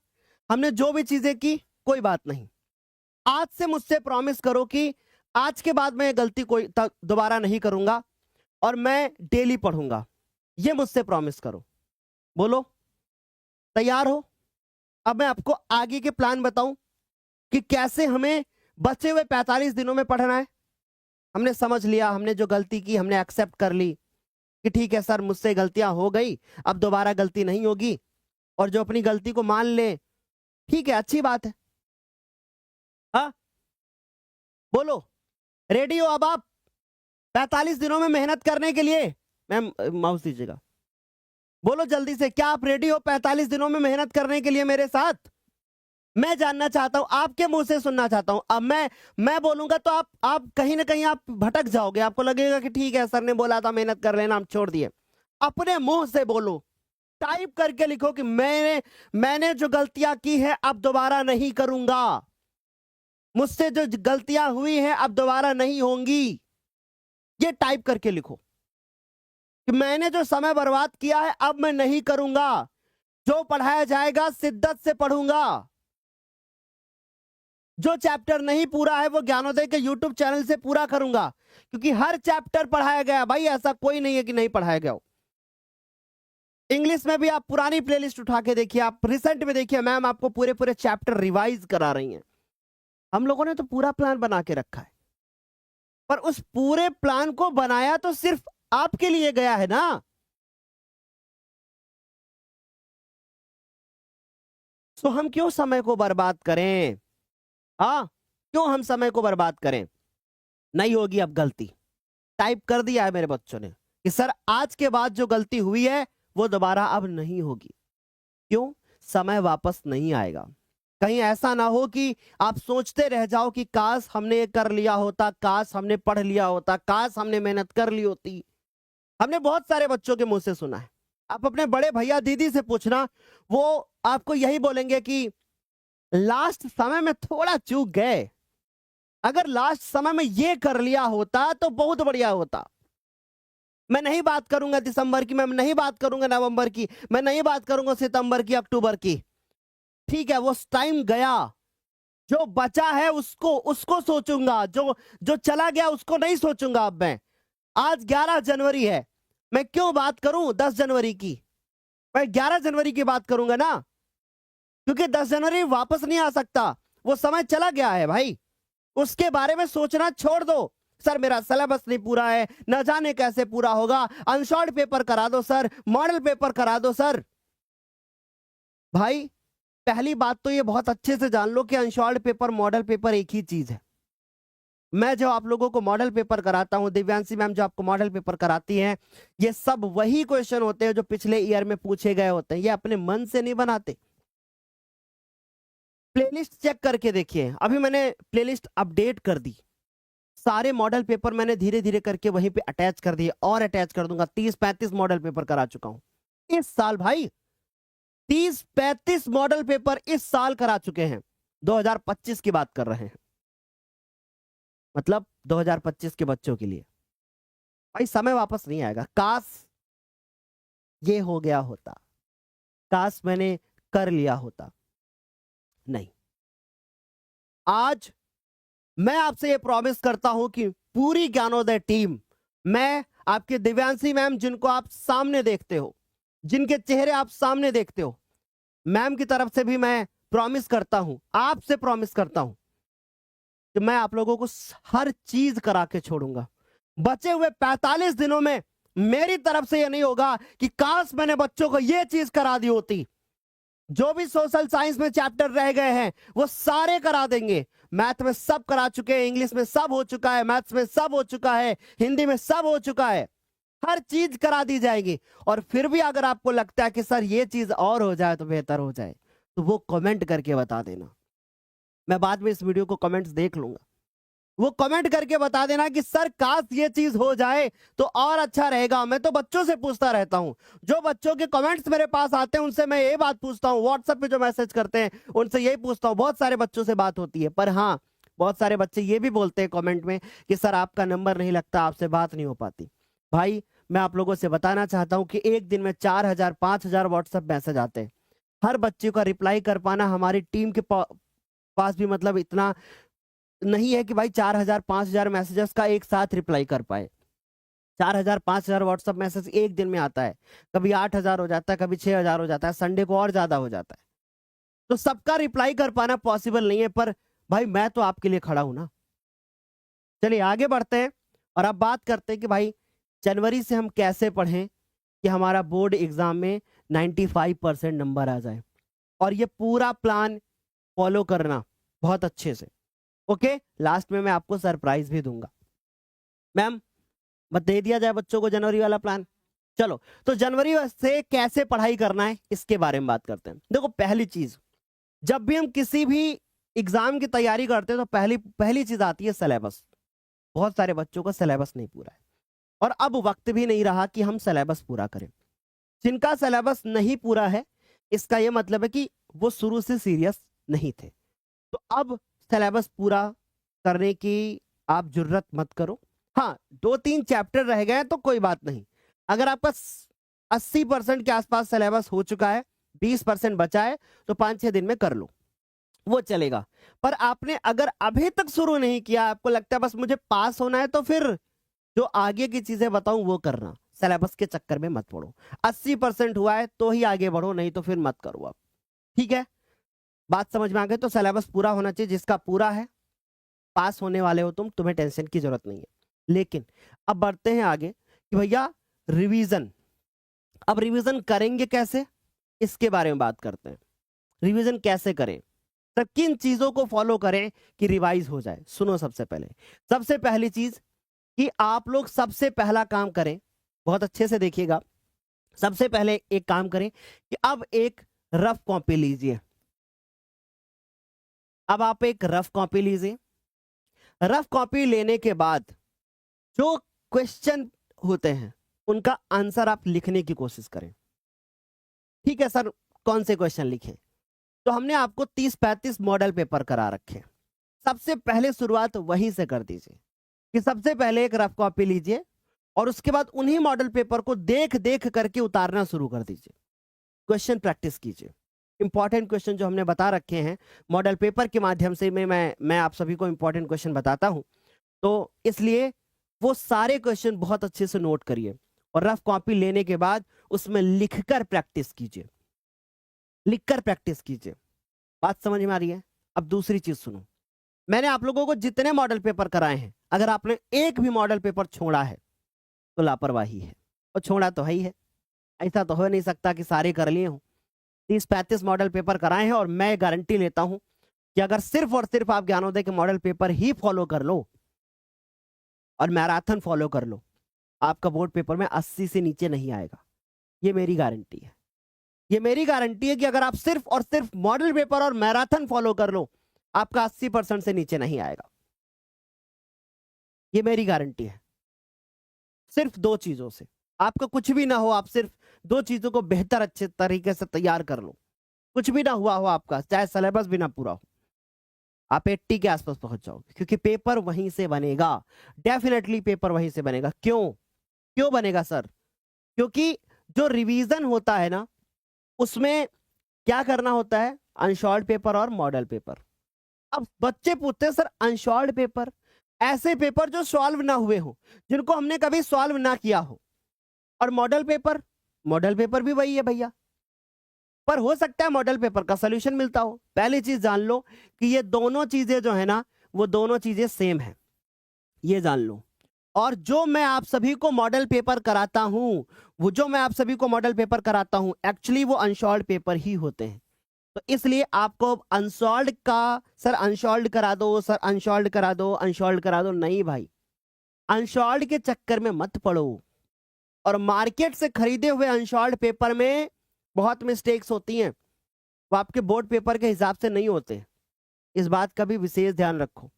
हमने जो भी चीजें की, कोई बात नहीं। आज से मुझसे प्रॉमिस करो कि आज के बाद मैं ये गलती कोई दोबारा नहीं करूंगा, और मैं डेली पढ़ूंगा। ये मुझसे प्रॉमिस करो। बोलो, तैयार हो? अब मैं आपको आगे के प्लान बताऊं कि कैसे हमें बचे हुए 45 दिनों में पढ़ना है। हमने समझ लिया, हमने जो गलती की हमने एक्सेप्ट कर ली कि ठीक है सर, मुझसे गलतियां हो गई, अब दोबारा गलती नहीं होगी। और जो अपनी गलती को मान ले, ठीक है, अच्छी बात है। हाँ, बोलो, रेडी हो अब आप 45 दिनों में मेहनत करने के लिए? मैम माउस दीजिएगा। बोलो जल्दी से, क्या आप रेडी हो 45 दिनों में मेहनत करने के लिए मेरे साथ? मैं जानना चाहता हूं, आपके मुंह से सुनना चाहता हूं। अब मैं बोलूंगा तो आप कहीं ना कहीं आप भटक जाओगे, आपको लगेगा कि ठीक है सर ने बोला था मेहनत कर लेना, हम छोड़ दिए। अपने मुंह से बोलो, टाइप करके लिखो कि मैंने जो गलतियां की है अब दोबारा नहीं करूंगा, मुझसे जो गलतियां हुई हैं अब दोबारा नहीं होंगी। ये टाइप करके लिखो कि मैंने जो समय बर्बाद किया है अब मैं नहीं करूंगा, जो पढ़ाया जाएगा शिद्दत से पढ़ूंगा, जो चैप्टर नहीं पूरा है वो ज्ञानोदय के यूट्यूब चैनल से पूरा करूंगा, क्योंकि हर चैप्टर पढ़ाया गया भाई, ऐसा कोई नहीं है कि नहीं पढ़ाया गया हो। इंग्लिश में भी आप पुरानी प्लेलिस्ट उठा के देखिए, आप रिसेंट में देखिए, मैम आपको पूरे पूरे चैप्टर रिवाइज करा रही हैं। हम लोगों ने तो पूरा प्लान बना के रखा है, पर उस पूरे प्लान को बनाया तो सिर्फ आपके लिए गया है ना। तो हम क्यों समय को बर्बाद करें? हाँ, क्यों हम समय को बर्बाद करें? नहीं होगी अब गलती। टाइप कर दिया है मेरे बच्चों ने कि सर आज के बाद जो गलती हुई है वो दोबारा अब नहीं होगी। क्यों? समय वापस नहीं आएगा। कहीं ऐसा ना हो कि आप सोचते रह जाओ कि काश हमने ये कर लिया होता, काश हमने पढ़ लिया होता, काश हमने मेहनत कर ली होती। हमने बहुत सारे बच्चों के मुंह से सुना है। आप अपने बड़े भैया दीदी से पूछना, वो आपको यही बोलेंगे कि लास्ट समय में थोड़ा चूक गए, अगर लास्ट समय में ये कर लिया होता तो बहुत बढ़िया होता। मैं नहीं बात करूंगा दिसंबर की, मैं नहीं बात करूंगा नवंबर की, मैं नहीं बात करूंगा सितंबर की, अक्टूबर की। ठीक है, वो टाइम गया, जो बचा है उसको उसको सोचूंगा, जो जो चला गया उसको नहीं सोचूंगा। अब मैं आज 11 जनवरी है, मैं क्यों बात करूं 10 जनवरी की? मैं 11 जनवरी की बात करूंगा ना, क्योंकि 10 जनवरी वापस नहीं आ सकता, वो समय चला गया है भाई। उसके बारे में सोचना छोड़ दो। सर मेरा सिलेबस नहीं पूरा है, न जाने कैसे पूरा होगा, अनशॉर्ट पेपर करा दो सर, मॉडल पेपर करा दो सर। भाई पहली बात तो ये बहुत अच्छे से जान लो कि अनशॉर्ट पेपर मॉडल पेपर एक ही चीज है। मैं जो आप लोगों को मॉडल पेपर कराता हूं, दिव्यांशी मैम जो आपको मॉडल पेपर कराती हैं, ये सब वही क्वेश्चन होते हैं जो पिछले ईयर में पूछे गए होते हैं। ये अपने मन से नहीं बनाते। प्लेलिस्ट चेक करके देखिए, अभी मैंने प्लेलिस्ट अपडेट कर दी, सारे मॉडल पेपर मैंने धीरे धीरे करके वहीं पे अटैच कर दिए, और अटैच कर दूंगा। 30-35 मॉडल पेपर करा चुका हूं इस साल भाई, 30-35 मॉडल पेपर इस साल करा चुके हैं। 2025 की बात कर रहे हैं, मतलब 2025 के बच्चों के लिए। भाई समय वापस नहीं आएगा। काश ये हो गया होता, काश मैंने कर लिया होता, नहीं। आज मैं आपसे ये प्रॉमिस करता हूं कि पूरी ज्ञानोदय टीम, मैं आपके दिव्यांशी मैम जिनको आप सामने देखते हो, जिनके चेहरे आप सामने देखते हो, मैम की तरफ से भी मैं प्रॉमिस करता हूं, आपसे प्रॉमिस करता हूं कि मैं आप लोगों को हर चीज करा के छोड़ूंगा। बचे हुए 45 दिनों में मेरी तरफ से यह नहीं होगा कि काश मैंने बच्चों को यह चीज करा दी होती। जो भी सोशल साइंस में चैप्टर रह गए हैं वो सारे करा देंगे। मैथ में सब करा चुके हैं, इंग्लिश में सब हो चुका है, मैथ्स में सब हो चुका है, हिंदी में सब हो चुका है, हर चीज करा दी जाएगी। और फिर भी अगर आपको लगता है कि सर ये चीज और हो जाए तो बेहतर हो जाए, तो वो कमेंट करके बता देना। मैं बाद में इस वीडियो को कमेंट्स देख लूंगा, वो कमेंट करके बता देना कि सर काश ये चीज हो जाए तो और अच्छा रहेगा। मैं तो बच्चों से पूछता रहता हूं, जो बच्चों के कमेंट्स मेरे पास आते हैं उनसे मैं ये बात पूछता हूं, व्हाट्सएप पे जो मैसेज करते हैं उनसे यही पूछता हूं। बहुत सारे बच्चों से बात होती है, पर हाँ बहुत सारे बच्चे ये भी बोलते हैं कमेंट में कि सर आपका नंबर नहीं लगता, आपसे बात नहीं हो पाती। भाई मैं आप लोगों से बताना चाहता हूं कि एक दिन में 4000 5000 व्हाट्सएप मैसेज आते हैं, हर बच्चे का रिप्लाई कर पाना हमारी टीम के पास भी मतलब इतना नहीं है कि भाई 4000 5000 मैसेजेस का एक साथ रिप्लाई कर पाए। 4000 5000 व्हाट्सएप मैसेज एक दिन में आता है, कभी 8000 हो जाता है, कभी 6000 हो जाता है, संडे को और ज्यादा हो जाता है। तो सबका रिप्लाई कर पाना पॉसिबल नहीं है, पर भाई मैं तो आपके लिए खड़ा हूं ना। चलिए आगे बढ़ते हैं और अब बात करते हैं कि भाई जनवरी से हम कैसे पढ़ें कि हमारा बोर्ड एग्जाम में 95% नंबर आ जाए, और ये पूरा प्लान फॉलो करना बहुत अच्छे से। ओके, लास्ट में मैं आपको सरप्राइज भी दूंगा। मैम बस दे दिया जाए बच्चों को जनवरी वाला प्लान। चलो तो जनवरी से कैसे पढ़ाई करना है इसके बारे में बात करते हैं। देखो पहली चीज, जब भी हम किसी भी एग्जाम की तैयारी करते हैं तो पहली चीज आती है सिलेबस। बहुत सारे बच्चों का सिलेबस नहीं पूरा है, और अब वक्त भी नहीं रहा कि हम सिलेबस पूरा करें। जिनका सिलेबस नहीं पूरा है, इसका यह मतलब है कि वो शुरू से सीरियस नहीं थे। तो अब सिलेबस पूरा करने की आप जरूरत मत करो। हाँ 2-3 चैप्टर रह गए हैं तो कोई बात नहीं। अगर आपका 80% के आसपास सिलेबस हो चुका है, 20% बचा है, तो 5-6 दिन में कर लो, वो चलेगा। पर आपने अगर अभी तक शुरू नहीं किया, आपको लगता है बस मुझे पास होना है, तो फिर जो आगे की चीजें बताऊं वो करना, सिलेबस के चक्कर में मत पड़ो। 80% हुआ है तो ही आगे बढ़ो, नहीं तो फिर मत करो आप। ठीक है, बात समझ में आ गई? तो सिलेबस पूरा होना चाहिए, जिसका पूरा है पास होने वाले हो तुम, तुम्हें टेंशन की जरूरत नहीं है। लेकिन अब बढ़ते हैं आगे कि भैया रिवीजन, अब रिवीजन करेंगे कैसे, इसके बारे में बात करते हैं। रिवीजन कैसे करें, तो किन चीजों को फॉलो करें कि रिवाइज हो जाए। सुनो, सबसे पहली चीज कि आप लोग सबसे पहला काम करें, बहुत अच्छे से देखिएगा। सबसे पहले एक काम करें कि अब एक रफ कॉपी लीजिए। अब आप एक रफ कॉपी लीजिए। रफ कॉपी लेने के बाद जो क्वेश्चन होते हैं उनका आंसर आप लिखने की कोशिश करें। ठीक है सर, कौन से क्वेश्चन लिखें? तो हमने आपको 30-35 मॉडल पेपर करा रखे। सबसे पहले शुरुआत वहीं से कर दीजिए कि सबसे पहले एक रफ कॉपी लीजिए और उसके बाद उन्हीं मॉडल पेपर को देख देख करके उतारना शुरू कर दीजिए। क्वेश्चन प्रैक्टिस कीजिए। इंपॉर्टेंट क्वेश्चन जो हमने बता रखे हैं मॉडल पेपर के माध्यम से, मैं आप सभी को इंपॉर्टेंट क्वेश्चन बताता हूं, तो इसलिए वो सारे क्वेश्चन बहुत अच्छे से नोट करिए और रफ कॉपी लेने के बाद उसमें लिखकर प्रैक्टिस कीजिए, लिखकर प्रैक्टिस कीजिए। बात समझ में आ रही है? अब दूसरी चीज सुनो, मैंने आप लोगों को जितने मॉडल पेपर कराए हैं, अगर आपने एक भी मॉडल पेपर छोड़ा है तो लापरवाही है, और छोड़ा तो है ही है। ऐसा तो हो नहीं सकता कि सारे कर लिए हों। 30-35 मॉडल पेपर कराए हैं और मैं गारंटी लेता हूं कि अगर सिर्फ और सिर्फ आप ज्ञानोदय के मॉडल पेपर ही फॉलो कर लो और मैराथन फॉलो कर लो, आपका बोर्ड पेपर में 80 से नीचे नहीं आएगा। ये मेरी गारंटी है। ये मेरी गारंटी है कि अगर आप सिर्फ और सिर्फ मॉडल पेपर और मैराथन फॉलो कर लो, आपका 80% से नीचे नहीं आएगा। ये मेरी गारंटी है। सिर्फ 2 चीजों से, आपका कुछ भी ना हो, आप सिर्फ 2 चीजों को बेहतर अच्छे तरीके से तैयार कर लो। कुछ भी ना हुआ हो आपका, चाहे सिलेबस भी ना पूरा हो, आप 80 के आसपास पहुंच जाओगे, क्योंकि पेपर वहीं से बनेगा। डेफिनेटली पेपर वहीं से बनेगा। क्यों क्यों बनेगा सर? क्योंकि जो रिवीजन होता है ना, उसमें क्या करना होता है? अनशॉर्ट पेपर और मॉडल पेपर। अब बच्चे पूछते हैं सर अनशॉर्ट पेपर, ऐसे पेपर जो सॉल्व ना हुए हो, जिनको हमने कभी सॉल्व ना किया हो, और मॉडल पेपर, मॉडल पेपर भी वही है भैया, पर हो सकता है मॉडल पेपर का सॉल्यूशन मिलता हो। पहली चीज जान लो कि ये दोनों चीजें जो है ना, वो दोनों चीजें सेम है, ये जान लो। और जो मैं आप सभी को मॉडल पेपर कराता हूं, वो जो मैं आप सभी को मॉडल पेपर कराता हूं, एक्चुअली वो अनसॉल्व्ड पेपर ही होते हैं। तो इसलिए आपको अनसॉल्व्ड का, सर अनसॉल्व्ड करा दो, सर अनसॉल्व्ड करा दो, अनसॉल्व्ड करा दो, नहीं भाई, अनसॉल्व्ड के चक्कर में मत पड़ो। और मार्केट से खरीदे हुए अनसॉल्व्ड पेपर में बहुत मिस्टेक्स होती हैं, वो आपके बोर्ड पेपर के हिसाब से नहीं होते। इस बात का भी विशेष ध्यान रखो।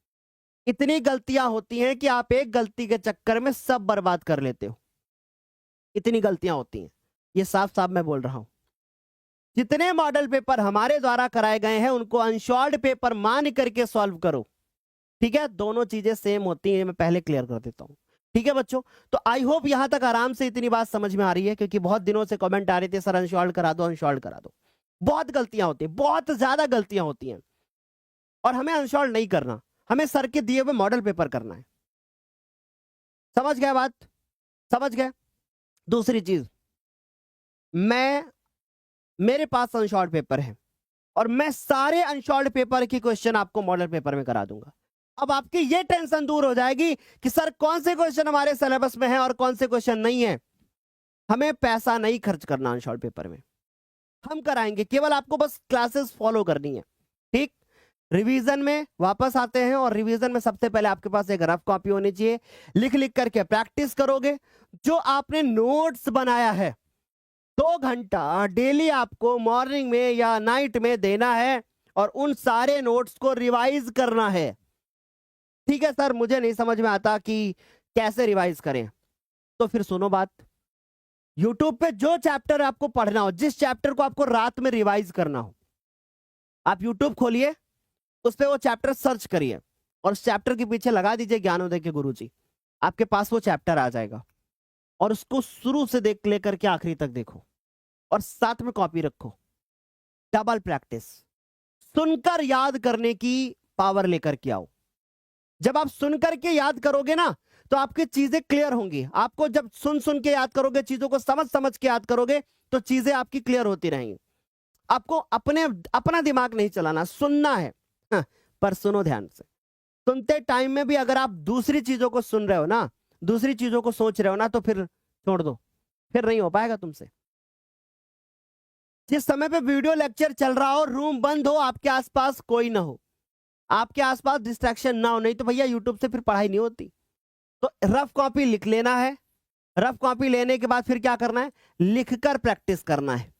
इतनी गलतियां होती हैं कि आप एक गलती के चक्कर में सब बर्बाद कर लेते हो। इतनी गलतियां होती हैं, ये साफ साफ मैं बोल रहा हूं। जितने मॉडल पेपर हमारे द्वारा कराए गए हैं उनको अनसॉल्व्ड पेपर मान करके सॉल्व करो। ठीक है, दोनों चीजें सेम होती हैं, मैं पहले क्लियर कर देता हूं। ठीक है बच्चों, तो आई होप यहां तक आराम से इतनी बात समझ में आ रही है, क्योंकि बहुत दिनों से कमेंट आ रहे थे सर अनसॉल्व्ड करा दो, अनसॉल्व्ड करा दो। बहुत गलतियां होती हैं, बहुत ज्यादा गलतियां होती हैं, और हमें अनसॉल्व्ड नहीं करना, हमें सर के दिए हुए मॉडल पेपर करना है। समझ गए बात? समझ गए? दूसरी चीज, मेरे पास अनसॉल्व्ड पेपर है और मैं सारे अनसॉल्व्ड पेपर की क्वेश्चन आपको मॉडल पेपर में करा दूंगा। अब आपकी ये टेंशन दूर हो जाएगी कि सर कौन से क्वेश्चन हमारे सिलेबस में है और कौन से क्वेश्चन नहीं है। हमें पैसा नहीं खर्च करना अनसॉल्व्ड पेपर में, हम कराएंगे, केवल आपको बस क्लासेस फॉलो करनी है। ठीक, रिवीजन में वापस आते हैं, और रिवीजन में सबसे पहले आपके पास एक रफ कॉपी होनी चाहिए। लिख लिख करके प्रैक्टिस करोगे। जो आपने नोट्स बनाया है 2 घंटा डेली आपको मॉर्निंग में या नाइट में देना है, और उन सारे नोट्स को रिवाइज करना है। ठीक है सर, मुझे नहीं समझ में आता कि कैसे रिवाइज करें, तो फिर सुनो बात। YouTube पे जो चैप्टर आपको पढ़ना हो, जिस चैप्टर को आपको रात में रिवाइज करना हो, आप YouTube खोलिए, उस पे वो चैप्टर सर्च करिए और उस चैप्टर के पीछे लगा दीजिए ज्ञानोदय के गुरुजी। आपके पास वो चैप्टर आ जाएगा और उसको शुरू से देख लेकर के आखिरी तक देखो और साथ में कॉपी रखो। डबल प्रैक्टिस, सुनकर याद करने की पावर लेकर के आओ। जब आप सुनकर के याद करोगे ना तो आपकी चीजें क्लियर होंगी। आपको जब सुन सुन के याद करोगे, चीजों को समझ समझ के याद करोगे तो चीजें आपकी क्लियर होती रहेंगी। आपको अपना दिमाग नहीं चलाना, सुनना है। हाँ, पर सुनो ध्यान से। सुनते टाइम में भी अगर आप दूसरी चीजों को सुन रहे हो ना, दूसरी चीजों को सोच रहे हो ना, तो फिर छोड़ दो, फिर नहीं हो पाएगा तुमसे। जिस समय पे वीडियो लेक्चर चल रहा हो, रूम बंद हो, आपके आसपास कोई ना हो, आपके आसपास डिस्ट्रैक्शन ना हो, नहीं तो भैया यूट्यूब से फिर पढ़ाई नहीं होती। तो रफ कॉपी लिख लेना है। रफ कॉपी लेने के बाद फिर क्या करना है? लिखकर प्रैक्टिस करना है।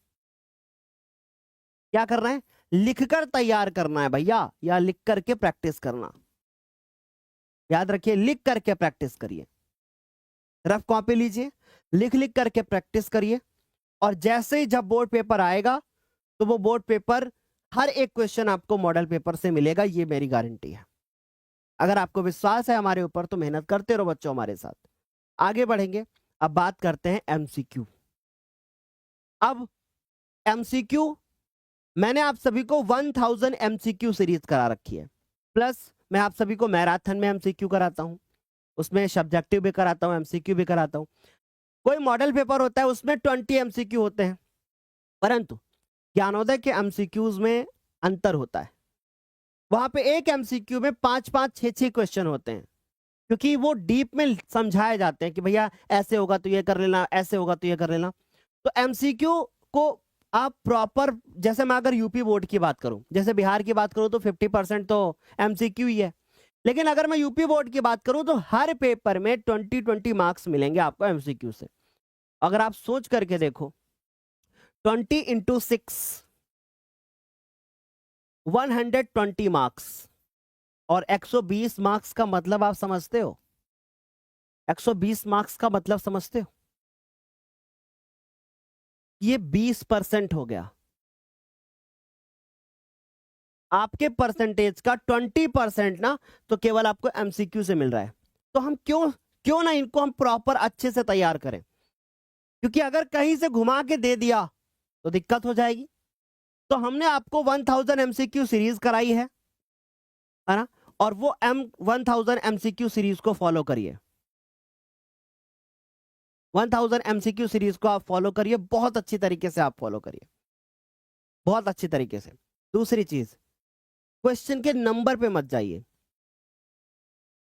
क्या करना है? लिखकर तैयार करना है भैया, या लिख करके प्रैक्टिस करना। याद रखिए, लिख करके प्रैक्टिस करिए। रफ कॉपी लीजिए, लिख लिख करके प्रैक्टिस करिए, और जैसे ही जब बोर्ड पेपर आएगा तो वो बोर्ड पेपर, हर एक क्वेश्चन आपको मॉडल पेपर से मिलेगा, ये मेरी गारंटी है। अगर आपको विश्वास है हमारे ऊपर तो मेहनत करते रहो बच्चों हमारे साथ। आगे बढ़ेंगे, अब बात करते हैं एमसीक्यू। अब एमसीक्यू मैंने आप सभी को 1000 एमसीक्यू सीरीज करा रखी है, प्लस मैं आप सभी को मैराथन में एमसीक्यू कराता हूं, उसमें सब्जेक्टिव भी कराता हूं, एमसीक्यू भी कराता हूं। कोई मॉडल पेपर होता है उसमें 20 एमसीक्यू होते हैं, परंतु ज्ञानोदय के एमसीक्यूज में अंतर होता है। वहां पे एक एमसीक्यू में 5-5, 6-6 क्वेश्चन होते हैं, क्योंकि वो डीप में समझाए जाते हैं कि भैया ऐसे होगा तो ये कर लेना, ऐसे होगा तो ये कर लेना। तो एमसीक्यू को आप प्रॉपर, जैसे मैं अगर यूपी बोर्ड की बात करूं, जैसे बिहार की बात करूं, तो 50% तो एमसीक्यू ही है। लेकिन अगर मैं यूपी बोर्ड की बात करूं तो हर पेपर में 20-20 मार्क्स मिलेंगे आपको एमसीक्यू से। अगर आप सोच करके देखो, 20 × 6 120 मार्क्स, और 120 मार्क्स का मतलब आप समझते हो? 120 मार्क्स का मतलब समझते हो? ये 20% हो गया। आपके परसेंटेज का 20% ना तो केवल आपको एमसीक्यू से मिल रहा है। तो हम क्यों ना इनको हम प्रॉपर अच्छे से तैयार करें, क्योंकि अगर कहीं से घुमा के दे दिया तो दिक्कत हो जाएगी। तो हमने आपको 1000 एमसीक्यू सीरीज कराई है ना, और वो 1000 एमसीक्यू सीरीज को फॉलो करिए। 1000 एमसीक्यू सीरीज को आप फॉलो करिए, बहुत अच्छी तरीके से आप फॉलो करिए, बहुत अच्छी तरीके से। दूसरी चीज, क्वेश्चन के नंबर पे मत जाइए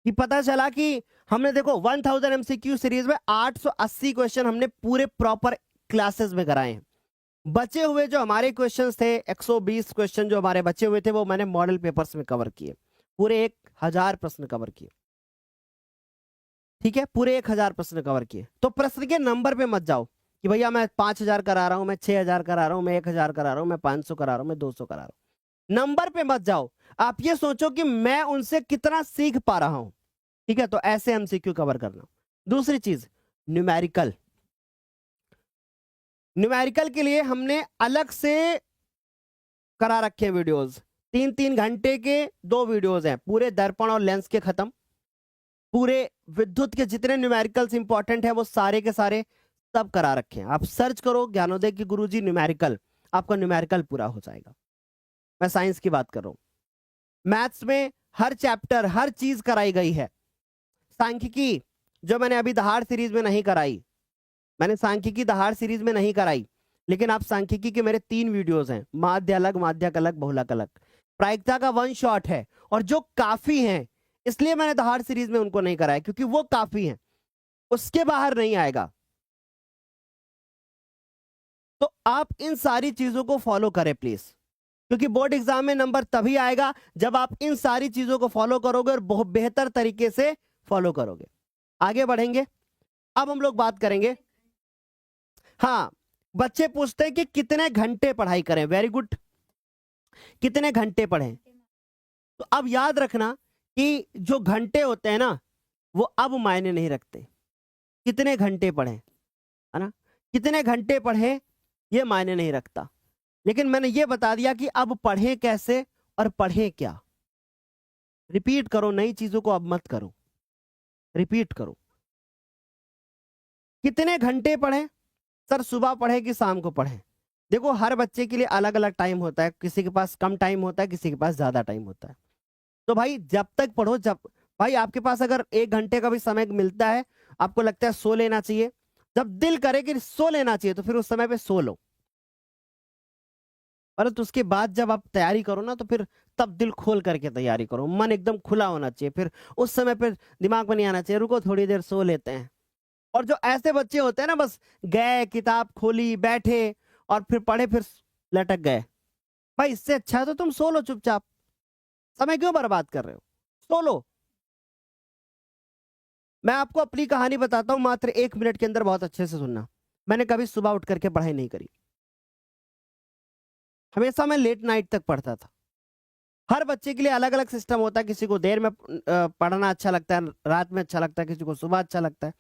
कि पता चला कि हमने देखो 1000 एमसीक्यू सीरीज में 880 क्वेश्चन हमने पूरे प्रॉपर क्लासेस में कराए हैं। बचे हुए जो हमारे क्वेश्चंस थे, 120 क्वेश्चन जो हमारे बचे हुए थे, वो मैंने मॉडल पेपर्स में कवर किए, पूरे 1000 प्रश्न कवर किए। ठीक है, पूरे 1000 प्रश्न कवर किए। तो प्रश्न के नंबर पे मत जाओ कि भैया मैं 5000 करा रहा हूं, मैं 6000 करा रहा हूं, मैं 1000 करा रहा हूं, मैं 500 करा रहा हूं, मैं 200 करा रहा हूं। नंबर पे मत जाओ, आप ये सोचो कि मैं उनसे कितना सीख पा रहा हूं। ठीक है, तो ऐसे एमसीक्यू कवर करना। दूसरी चीज, न्यूमेरिकल। न्यूमेरिकल के लिए हमने अलग से करा रखे वीडियोस, 3-3 घंटे के 2 वीडियोस हैं, पूरे दर्पण और लेंस के खत्म, पूरे विद्युत के जितने न्यूमेरिकल्स इंपॉर्टेंट है वो सारे के सारे सब करा रखे हैं। आप सर्च करो ज्ञानोदय की गुरुजी न्यूमेरिकल, आपका न्यूमेरिकल पूरा हो जाएगा। मैं साइंस की बात कर रहा हूं। मैथ्स में हर चैप्टर, हर चीज कराई गई है। सांख्यिकी जो मैंने अभी दहाड़ सीरीज में नहीं कराई, मैंने सांख्यिकी दहाड़ सीरीज में नहीं कराई, लेकिन आप सांख्यिकी के मेरे 3 वीडियोस हैं, माध्य अलग, माध्यक अलग, बहुलक अलग। प्रायिकता का 1 शॉट है, और जो काफी हैं, इसलिए मैंने दहाड़ सीरीज में उनको नहीं कराया, क्योंकि वो काफी हैं, उसके बाहर नहीं आएगा। तो आप इन सारी चीजों को फॉलो करें प्लीज, क्योंकि बोर्ड एग्जाम में नंबर तभी आएगा जब आप इन सारी चीजों को फॉलो करोगे और बहुत बेहतर तरीके से फॉलो करोगे। आगे बढ़ेंगे, अब हम लोग बात करेंगे। हाँ, बच्चे पूछते हैं कि कितने घंटे पढ़ाई करें। वेरी गुड, कितने घंटे पढ़ें? तो अब याद रखना कि जो घंटे होते हैं ना, वो अब मायने नहीं रखते। कितने घंटे पढ़ें, है ना, कितने घंटे पढ़ें ये मायने नहीं रखता, लेकिन मैंने ये बता दिया कि अब पढ़ें कैसे और पढ़ें क्या। रिपीट करो, नई चीजों को अब मत करो, रिपीट करो। कितने घंटे पढ़ें? सर सुबह पढ़े कि शाम को पढ़ें? देखो हर बच्चे के लिए अलग अलग टाइम होता है, किसी के पास कम टाइम होता है, किसी के पास ज्यादा टाइम होता है। तो भाई जब तक पढ़ो, जब भाई आपके पास अगर 1 घंटे का भी समय मिलता है, आपको लगता है सो लेना चाहिए, जब दिल करे कि सो लेना चाहिए तो फिर उस समय पे सो लो। परंतु उसके बाद जब आप तैयारी करो ना, तो फिर तब दिल खोल करके तैयारी करो, मन एकदम खुला होना चाहिए। फिर उस समय पे दिमाग में नहीं आना चाहिए रुको थोड़ी देर सो लेते हैं। और जो ऐसे बच्चे होते हैं ना, बस गए किताब खोली बैठे और फिर पढ़े फिर लटक गए, भाई इससे अच्छा है तो तुम सो लो चुपचाप, समय क्यों बर्बाद कर रहे हो, सो लो। मैं आपको अपनी कहानी बताता हूं, मात्र 1 मिनट के अंदर, बहुत अच्छे से सुनना। मैंने कभी सुबह उठ करके पढ़ाई नहीं करी, हमेशा मैं लेट नाइट तक पढ़ता था। हर बच्चे के लिए अलग अलग सिस्टम होता है, किसी को देर में पढ़ना अच्छा लगता है, रात में अच्छा लगता है, किसी को सुबह अच्छा लगता है।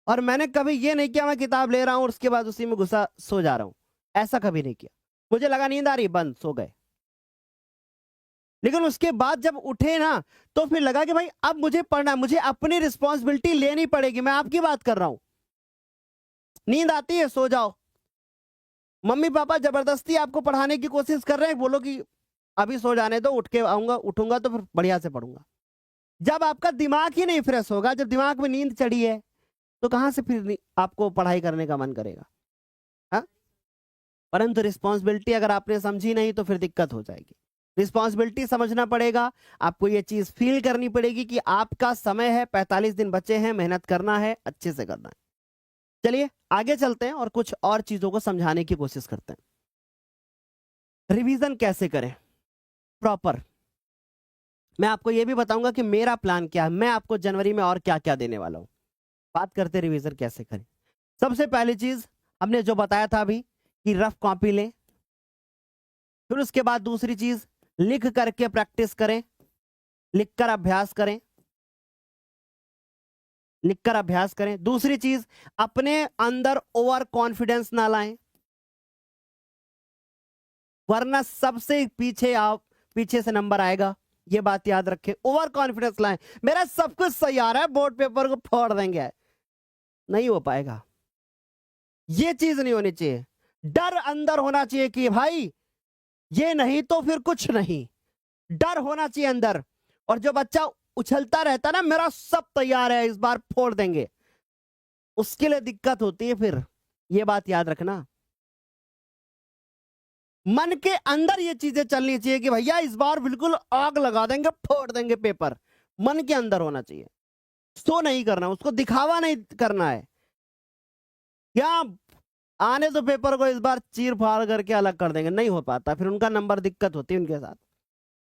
और मैंने कभी ये नहीं किया मैं किताब ले रहा हूं और उसके बाद उसी में घुसा सो जा रहा हूं, ऐसा कभी नहीं किया। मुझे लगा नींद आ रही, बंद, सो गए। लेकिन उसके बाद जब उठे ना, तो फिर लगा कि भाई अब मुझे पढ़ना है, मुझे अपनी रिस्पॉन्सिबिलिटी लेनी पड़ेगी। मैं आपकी बात कर रहा हूं, नींद आती है सो जाओ, मम्मी पापा जबरदस्ती आपको पढ़ाने की कोशिश कर रहे हैं, बोलो कि अभी सो जाने दो, उठ के आऊंगा, उठूंगा तो फिर बढ़िया से पढ़ूंगा। जब आपका दिमाग ही नहीं फ्रेश होगा, जब दिमाग में नींद चढ़ी है, तो कहां से फिर आपको पढ़ाई करने का मन करेगा? हाँ, परंतु रिस्पॉन्सिबिलिटी अगर आपने समझी नहीं तो फिर दिक्कत हो जाएगी। रिस्पॉन्सिबिलिटी समझना पड़ेगा, आपको ये चीज फील करनी पड़ेगी कि आपका समय है, 45 दिन बचे हैं, मेहनत करना है, अच्छे से करना है। चलिए आगे चलते हैं और कुछ और चीजों को समझाने की कोशिश करते हैं। रिवीजन कैसे करें प्रॉपर, मैं आपको यह भी बताऊंगा कि मेरा प्लान क्या है, मैं आपको जनवरी में और क्या क्या देने वाला हूं। बात करते रिवीजन कैसे करें। सबसे पहली चीज हमने जो बताया था अभी कि रफ कॉपी लें, फिर उसके बाद दूसरी चीज लिख करके प्रैक्टिस करें, लिखकर अभ्यास करें, लिखकर अभ्यास करें। दूसरी चीज अपने अंदर ओवर कॉन्फिडेंस ना लाएं, वरना सबसे पीछे आप पीछे से नंबर आएगा, ये बात याद रखें। ओवर कॉन्फिडेंस लाएं, मेरा सब कुछ सही आ रहा है, बोर्ड पेपर को फोड़ देंगे, नहीं हो पाएगा। ये चीज नहीं होनी चाहिए। डर अंदर होना चाहिए कि भाई ये नहीं तो फिर कुछ नहीं, डर होना चाहिए अंदर। और जो बच्चा उछलता रहता ना मेरा सब तैयार है इस बार फोड़ देंगे, उसके लिए दिक्कत होती है फिर, ये बात याद रखना। मन के अंदर ये चीजें चलनी चाहिए कि भैया इस बार बिल्कुल आग लगा देंगे, फोड़ देंगे पेपर, मन के अंदर होना चाहिए। सो नहीं करना, उसको दिखावा नहीं करना है, क्या आने तो पेपर को इस बार चीर फाड़ करके अलग कर देंगे, नहीं हो पाता, फिर उनका नंबर दिक्कत होती है उनके साथ।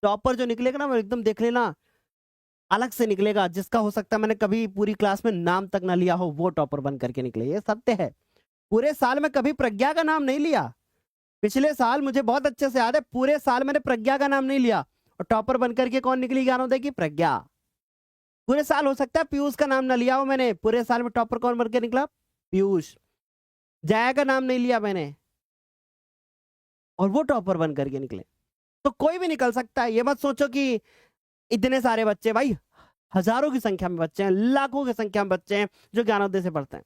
टॉपर जो निकलेगा ना वो एकदम देख लेना अलग से निकलेगा, जिसका हो सकता है मैंने कभी पूरी क्लास में नाम तक ना लिया हो, वो टॉपर बन करके निकले, ये सत्य है। पूरे साल में कभी प्रज्ञा का नाम नहीं लिया, पिछले साल मुझे बहुत अच्छे से याद है, पूरे साल मैंने प्रज्ञा का नाम नहीं लिया, और टॉपर बन करके कौन निकली ज्ञानो देखी, प्रज्ञा। पूरे साल हो सकता है पीयूष का नाम ना लिया हो मैंने, पूरे साल में टॉपर कौन बन के निकला, पीयूष। जया का नाम नहीं लिया मैंने, और वो टॉपर बन करके निकले। तो कोई भी निकल सकता है, ये मत सोचो कि इतने सारे बच्चे, भाई हजारों की संख्या में बच्चे हैं, लाखों की संख्या में बच्चे हैं जो ज्ञानोदय से पढ़ते हैं।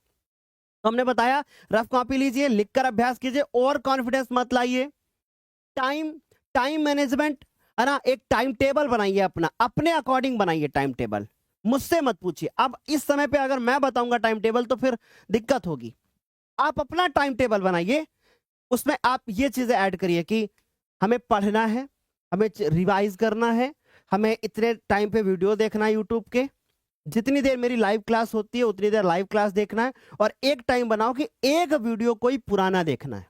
तो हमने बताया रफ कॉपी लीजिए, लिखकर अभ्यास कीजिए, ओवर कॉन्फिडेंस मत लाइए। टाइम टाइम मैनेजमेंट है ना, एक टाइम टेबल बनाइए, अपना अपने अकॉर्डिंग बनाइए टाइम टेबल, मुझसे मत पूछिए। अब इस समय पे अगर मैं बताऊंगा टाइम टेबल तो फिर दिक्कत होगी। आप अपना टाइम टेबल बनाइए, उसमें आप ये चीजें ऐड करिए कि हमें पढ़ना है, हमें रिवाइज करना है, हमें इतने टाइम पे वीडियो देखना है यूट्यूब के, जितनी देर मेरी लाइव क्लास होती है उतनी देर लाइव क्लास देखना है। और एक टाइम बनाओ कि एक वीडियो कोई पुराना देखना है,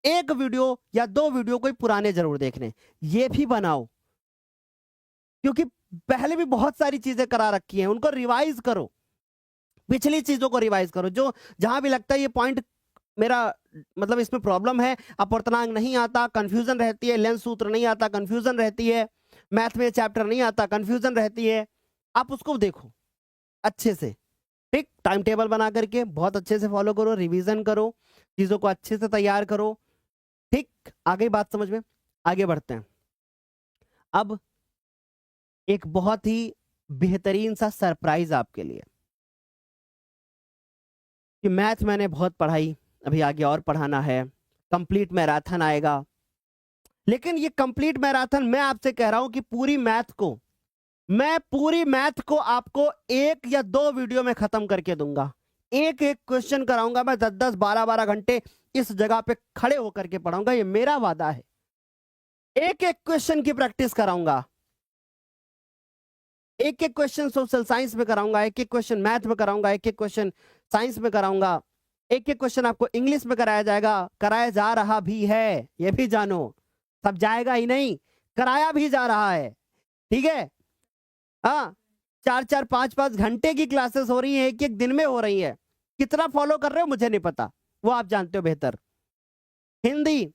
एक वीडियो या 2 वीडियो कोई पुराने जरूर देखने, ये भी बनाओ। क्योंकि पहले भी बहुत सारी चीजें करा रखी हैं, उनको रिवाइज करो, पिछली चीजों को रिवाइज करो, जो जहां भी लगता है ये पॉइंट मेरा मतलब इसमें प्रॉब्लम है, अपूर्णांक नहीं आता, कंफ्यूजन रहती है, लेंस सूत्र नहीं आता, कंफ्यूजन रहती है, मैथ में चैप्टर नहीं आता, कंफ्यूजन रहती है, आप उसको देखो अच्छे से। ठीक, टाइम टेबल बना करके बहुत अच्छे से फॉलो करो, रिवीजन करो, चीजों को अच्छे से तैयार करो। ठीक, आगे बात समझ में, आगे बढ़ते हैं। अब एक बहुत ही बेहतरीन सा सरप्राइज आपके लिए, कि मैथ मैंने बहुत पढ़ाई, अभी आगे और पढ़ाना है, कंप्लीट मैराथन आएगा। लेकिन ये कंप्लीट मैराथन मैं आपसे कह रहा हूं कि मैं पूरी मैथ को आपको 1 या 2 वीडियो में खत्म करके दूंगा। एक एक क्वेश्चन कराऊंगा मैं, 10-10 12-12 घंटे इस जगह पे खड़े होकर के पढ़ाऊंगा, ये मेरा वादा है। एक एक क्वेश्चन की प्रैक्टिस कराऊंगा, एक एक क्वेश्चन सोशल साइंस में कराऊंगा, एक एक क्वेश्चन मैथ में कराऊंगा, एक एक क्वेश्चन साइंस में कराऊंगा, एक एक क्वेश्चन आपको इंग्लिश में कराया जाएगा, कराया जा रहा भी है, ये भी जानो। सब जाएगा ही नहीं, कराया भी जा रहा है, ठीक है। हाँ, 4-4 5-5 घंटे की क्लासेस हो रही है, एक एक दिन में हो रही है। कितना फॉलो कर रहे हो मुझे नहीं पता, वो आप जानते हो बेहतर। हिंदी,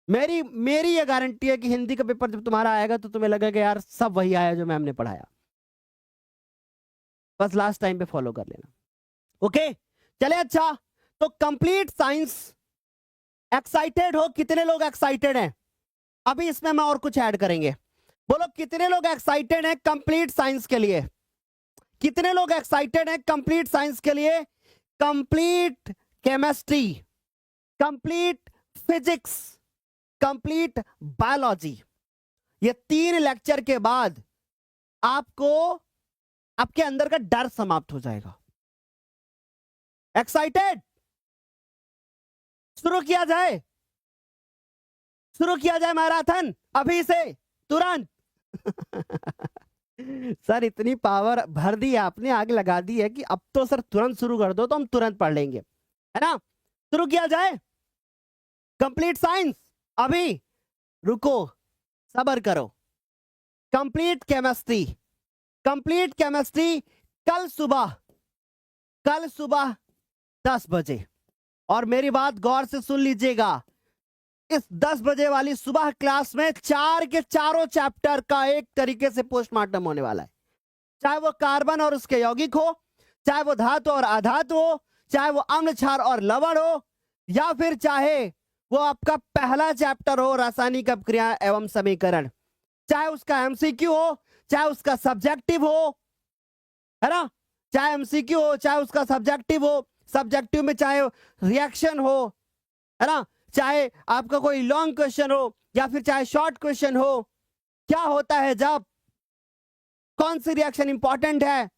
मेरी मेरी ये गारंटी है कि हिंदी का पेपर जब तुम्हारा आएगा तो तुम्हें लगेगा यार सब वही आया जो मैम ने पढ़ाया। बस लास्ट टाइम पे फॉलो कर लेना, ओके। चले, अच्छा, तो कंप्लीट साइंस, एक्साइटेड हो? कितने लोग एक्साइटेड हैं? अभी इसमें मैं और कुछ ऐड करेंगे। बोलो कितने लोग एक्साइटेड हैं कंप्लीट साइंस के लिए? कितने लोग एक्साइटेड हैं कंप्लीट साइंस के लिए? Complete chemistry, complete physics, complete biology, ये 3 लेक्चर के बाद आपको आपके अंदर का डर समाप्त हो जाएगा। एक्साइटेड? शुरू किया जाए, शुरू किया जाए मैराथन अभी से, तुरंत। सर इतनी पावर भर दी आपने, आग लगा दी है कि अब तो सर तुरंत शुरू कर दो तो हम तुरंत पढ़ लेंगे, है ना। शुरू किया जाए कंप्लीट साइंस अभी, रुको, सब्र करो। कंप्लीट केमिस्ट्री, कंप्लीट केमिस्ट्री कल सुबह, कल सुबह 10 बजे। और मेरी बात गौर से सुन लीजिएगा, इस 10 बजे वाली सुबह क्लास में 4 के चारों चैप्टर का एक तरीके से पोस्टमार्टम होने वाला है। चाहे वो कार्बन और उसके यौगिक हो, चाहे वो धातु और अधातु हो, चाहे वो अम्ल क्षार और लवण हो, या फिर चाहे वो आपका पहला चैप्टर हो रासायनिक अपक्रिया एवं समीकरण, चाहे उसका एमसीक्यू हो, चाहे उसका सब्जेक्टिव हो, है ना, चाहे एमसीक्यू हो चाहे उसका सब्जेक्टिव हो, सब्जेक्टिव में चाहे रिएक्शन हो, है ना, चाहे आपका कोई लॉन्ग क्वेश्चन हो या फिर चाहे शॉर्ट क्वेश्चन हो, क्या होता है जब, कौन सी रिएक्शन इंपॉर्टेंट है,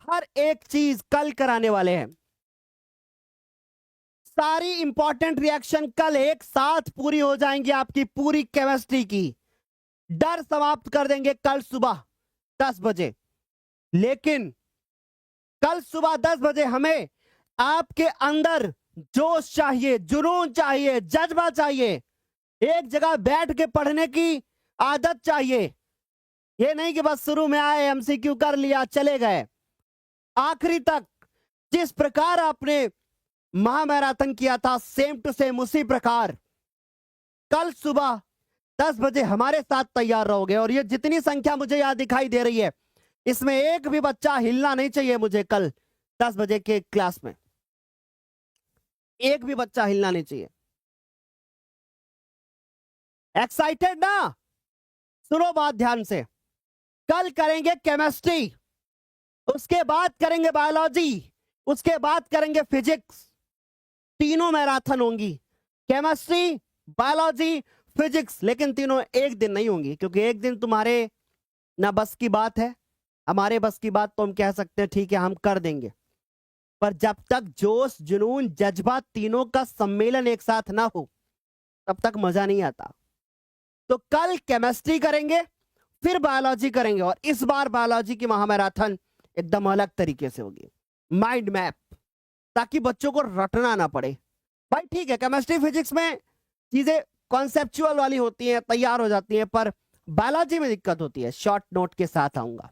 हर एक चीज कल कराने वाले हैं। सारी इंपॉर्टेंट रिएक्शन कल एक साथ पूरी हो जाएंगी, आपकी पूरी केमिस्ट्री की। डर समाप्त कर देंगे कल सुबह 10 बजे। लेकिन कल सुबह 10 बजे हमें आपके अंदर जोश चाहिए, जुनून चाहिए, जज्बा चाहिए, एक जगह बैठ के पढ़ने की आदत चाहिए। ये नहीं कि बस शुरू में आए एमसीक्यू कर लिया चले गए, आखिरी तक जिस प्रकार आपने महामैराथन किया था सेम टू सेम उसी प्रकार कल सुबह 10 बजे हमारे साथ तैयार रहोगे। और ये जितनी संख्या मुझे यहां दिखाई दे रही है, इसमें एक भी बच्चा हिलना नहीं चाहिए मुझे कल 10 बजे के क्लास में, एक भी बच्चा हिलना नहीं चाहिए। एक्साइटेड ना? सुनो बात ध्यान से, कल करेंगे केमिस्ट्री, उसके बाद करेंगे बायोलॉजी, उसके बाद करेंगे फिजिक्स। तीनों मैराथन होंगी, केमिस्ट्री, बायोलॉजी, फिजिक्स। लेकिन तीनों एक दिन नहीं होंगी, क्योंकि एक दिन तुम्हारे ना बस की बात है, हमारे बस की बात तो हम कह सकते हैं ठीक है हम कर देंगे, पर जब तक जोश जुनून जज्बा तीनों का सम्मेलन एक साथ ना हो तब तक मजा नहीं आता। तो कल केमिस्ट्री करेंगे, फिर बायोलॉजी करेंगे, और इस बार बायोलॉजी की महामैराथन एकदम अलग तरीके से होगी, माइंड मैप, ताकि बच्चों को रटना ना पड़े। भाई ठीक है, केमिस्ट्री फिजिक्स में चीजें कॉन्सेप्चुअल वाली होती हैं, तैयार हो जाती हैं, पर बायोलॉजी में दिक्कत होती है। शॉर्ट नोट के साथ आऊंगा,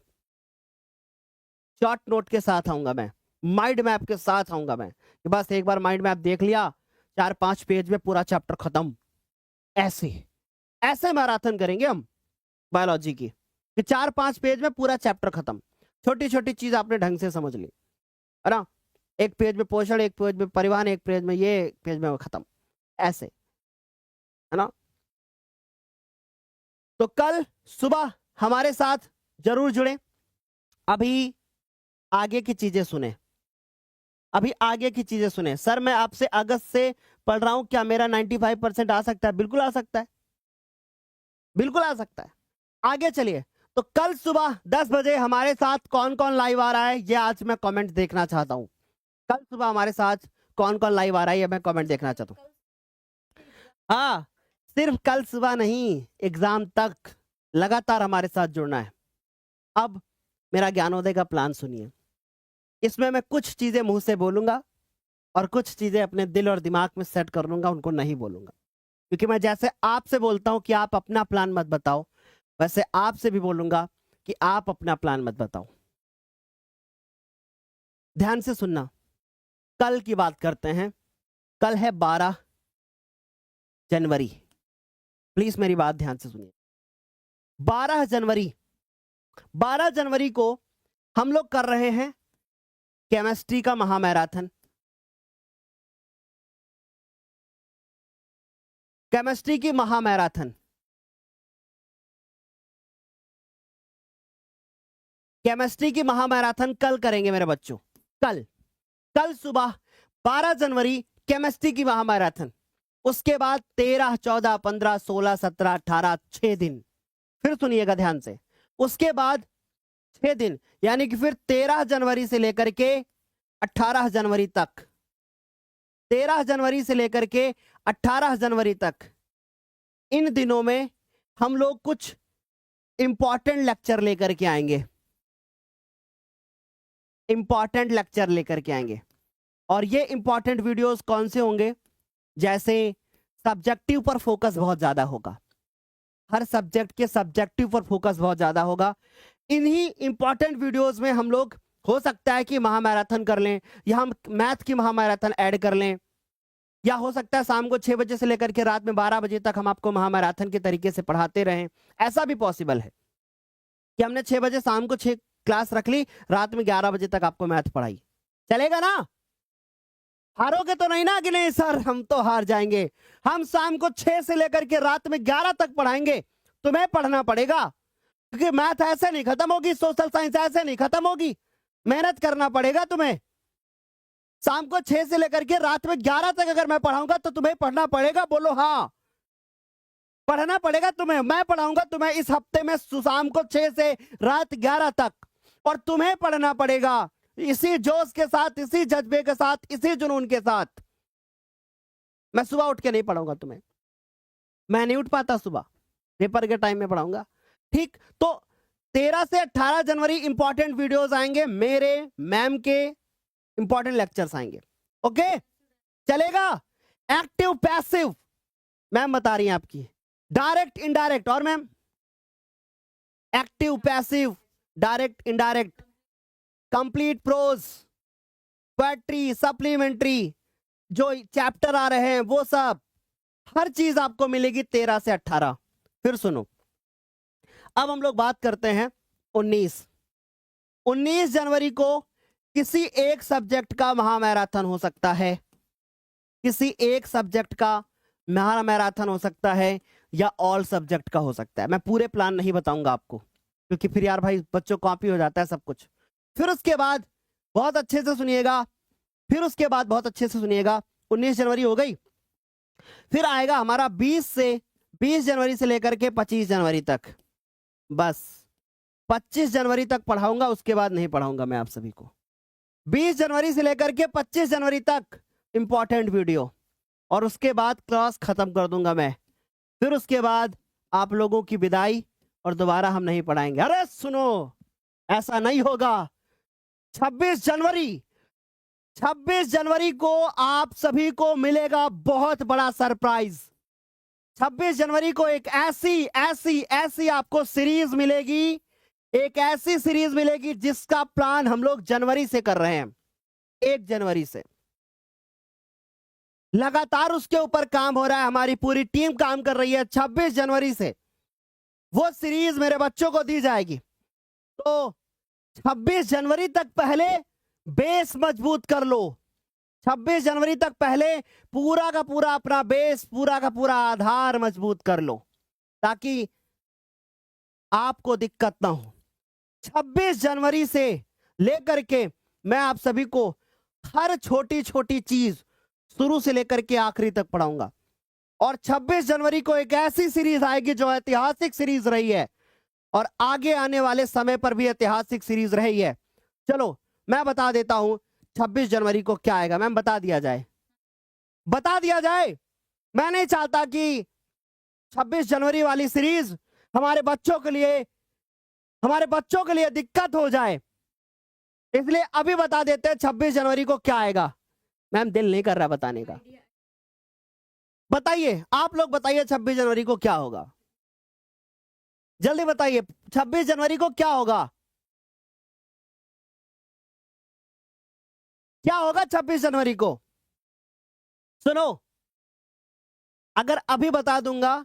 शॉर्ट नोट के साथ आऊंगा मैं, माइंड मैप के साथ आऊंगा मैं, कि बस एक बार माइंड मैप देख लिया 4-5 पेज में पूरा चैप्टर खत्म। ऐसे ऐसे मैराथन करेंगे हम बायोलॉजी की, कि 4-5 पेज में पूरा चैप्टर खत्म, छोटी छोटी चीज आपने ढंग से समझ ली, है ना, एक पेज में पोषण, एक पेज में परिवहन, एक पेज में ये, एक पेज में खत्म, ऐसे, है ना। तो कल सुबह हमारे साथ जरूर जुड़े। अभी आगे की चीजें सुने, अभी आगे की चीजें सुने। सर मैं आपसे अगस्त से पढ़ रहा हूं, क्या मेरा 95% आ सकता है? बिल्कुल आ सकता है, बिल्कुल आ सकता है। आगे चलिए, तो कल सुबह 10 बजे हमारे साथ कौन कौन लाइव आ रहा है, ये आज मैं कमेंट देखना चाहता हूं। कल सुबह हमारे साथ कौन कौन लाइव आ रहा है, ये मैं कमेंट देखना चाहता हूं। हाँ, सिर्फ कल सुबह नहीं, एग्जाम तक लगातार हमारे साथ जुड़ना है। अब मेरा ज्ञानोदय का प्लान सुनिए। इसमें मैं कुछ चीजें मुंह से बोलूंगा और कुछ चीजें अपने दिल और दिमाग में सेट कर लूंगा, उनको नहीं बोलूंगा। क्योंकि मैं जैसे आपसे बोलता हूं कि आप अपना प्लान मत बताओ, वैसे आपसे भी बोलूंगा कि आप अपना प्लान मत बताओ। ध्यान से सुनना, कल की बात करते हैं। कल है 12 जनवरी। प्लीज मेरी बात ध्यान से सुनिए। 12 जनवरी, 12 जनवरी को हम लोग कर रहे हैं केमिस्ट्री का महामैराथन। केमिस्ट्री की महामैराथन, केमिस्ट्री की महामैराथन कल करेंगे मेरे बच्चों। कल, कल सुबह 12 जनवरी केमिस्ट्री की महामैराथन। उसके बाद 13, 14, 15, 16, 17, 18, 6 दिन। फिर सुनिएगा ध्यान से, उसके बाद 6 दिन, यानी कि फिर 13 जनवरी से लेकर के 18 जनवरी तक, 13 जनवरी से लेकर के 18 जनवरी तक, इन दिनों में हम लोग कुछ इंपॉर्टेंट लेक्चर लेकर के आएंगे, इंपॉर्टेंट लेक्चर लेकर के आएंगे। और ये इंपॉर्टेंट वीडियोस कौन से होंगे? जैसे सब्जेक्टिव पर फोकस बहुत ज्यादा होगा, हर सब्जेक्ट के सब्जेक्टिव पर फोकस बहुत ज्यादा होगा। इन्हीं इंपॉर्टेंट वीडियोस में हम लोग, हो सकता है कि महामैराथन कर लें, या हम मैथ की महामैराथन ऐड कर लें, या हो सकता है शाम को 6 बजे से लेकर के रात में 12 बजे तक हम आपको महामैराथन के तरीके से पढ़ाते रहें। ऐसा भी पॉसिबल है कि हमने 6 बजे शाम को 6 क्लास रख ली, रात में 11 बजे तक आपको मैथ पढ़ाई। चलेगा ना? हारोगे तो नहीं ना कि नहीं सर हम तो हार जाएंगे? हम शाम को 6 से लेकर के रात में 11 तक पढ़ाएंगे। तुम्हें पढ़ना पड़ेगा, क्योंकि मैथ ऐसे नहीं खत्म होगी, सोशल साइंस ऐसे नहीं खत्म होगी। मेहनत करना पड़ेगा तुम्हें। शाम को 6 से लेकर के रात में 11 तक अगर मैं पढ़ाऊंगा तो तुम्हें पढ़ना पड़ेगा। बोलो हाँ, पढ़ना पड़ेगा तुम्हें। मैं पढ़ाऊंगा तुम्हें इस हफ्ते में शाम को 6 से रात 11 तक, और तुम्हें पढ़ना पड़ेगा इसी जोश के साथ, इसी जज्बे के साथ, इसी जुनून के साथ। मैं सुबह उठ के नहीं पढ़ाऊंगा तुम्हें, मैं नहीं उठ पाता सुबह, पेपर के टाइम में पढ़ाऊंगा। ठीक, तो 13 से 18 जनवरी इंपॉर्टेंट वीडियोस आएंगे, मेरे मैम के इंपॉर्टेंट लेक्चर्स आएंगे। ओके, चलेगा? एक्टिव पैसिव मैम बता रही हैं आपकी, डायरेक्ट इनडायरेक्ट, और ma'am active passive, direct indirect, complete prose, poetry, supplementary, जो चैप्टर आ रहे हैं वो सब, हर चीज आपको मिलेगी 13 से 18। फिर सुनो, अब हम लोग बात करते हैं 19 जनवरी को किसी एक सब्जेक्ट का महामैराथन हो सकता है, किसी एक सब्जेक्ट का महामैराथन हो सकता है, या ऑल सब्जेक्ट का हो सकता है। मैं पूरे प्लान नहीं बताऊंगा आपको, क्योंकि फिर यार भाई बच्चों कॉपी हो जाता है सब कुछ। फिर उसके बाद बहुत अच्छे से सुनिएगा, फिर उसके बाद बहुत अच्छे से सुनिएगा, 19 जनवरी हो गई, फिर आएगा हमारा 20 जनवरी से लेकर के 25 जनवरी तक। बस 25 जनवरी तक पढ़ाऊंगा, उसके बाद नहीं पढ़ाऊंगा मैं आप सभी को। 20 जनवरी से लेकर के 25 जनवरी तक इंपॉर्टेंट वीडियो, और उसके बाद क्लास खत्म कर दूंगा मैं। फिर उसके बाद आप लोगों की विदाई, और दोबारा हम नहीं पढ़ाएंगे। अरे सुनो, ऐसा नहीं होगा। 26 जनवरी को आप सभी को मिलेगा बहुत बड़ा सरप्राइज। 26 जनवरी को एक ऐसी ऐसी ऐसी आपको सीरीज मिलेगी, एक ऐसी सीरीज मिलेगी जिसका प्लान हम लोग जनवरी से कर रहे हैं। 1 जनवरी से लगातार उसके ऊपर काम हो रहा है, हमारी पूरी टीम काम कर रही है। 26 जनवरी से वो सीरीज मेरे बच्चों को दी जाएगी। तो 26 जनवरी तक पहले बेस मजबूत कर लो। 26 जनवरी तक पहले पूरा का पूरा अपना बेस, पूरा का पूरा आधार मजबूत कर लो, ताकि आपको दिक्कत ना हो। 26 जनवरी से लेकर के मैं आप सभी को हर छोटी छोटी चीज शुरू से लेकर के आखिरी तक पढ़ाऊंगा। और 26 जनवरी को एक ऐसी सीरीज आएगी जो ऐतिहासिक सीरीज रही है और आगे आने वाले समय पर भी ऐतिहासिक सीरीज रही है। चलो मैं बता देता हूं 26 जनवरी को क्या आएगा। मैम बता दिया जाए, बता दिया जाए। मैं नहीं चाहता कि 26 जनवरी वाली सीरीज हमारे बच्चों के लिए दिक्कत हो जाए, इसलिए अभी बता देते हैं 26 जनवरी को क्या आएगा। मैम दिल नहीं कर रहा बताने का। बताइए, आप लोग बताइए 26 जनवरी को क्या होगा, जल्दी बताइए 26 जनवरी को क्या होगा, क्या होगा 26 जनवरी को। सुनो, अगर अभी बता दूंगा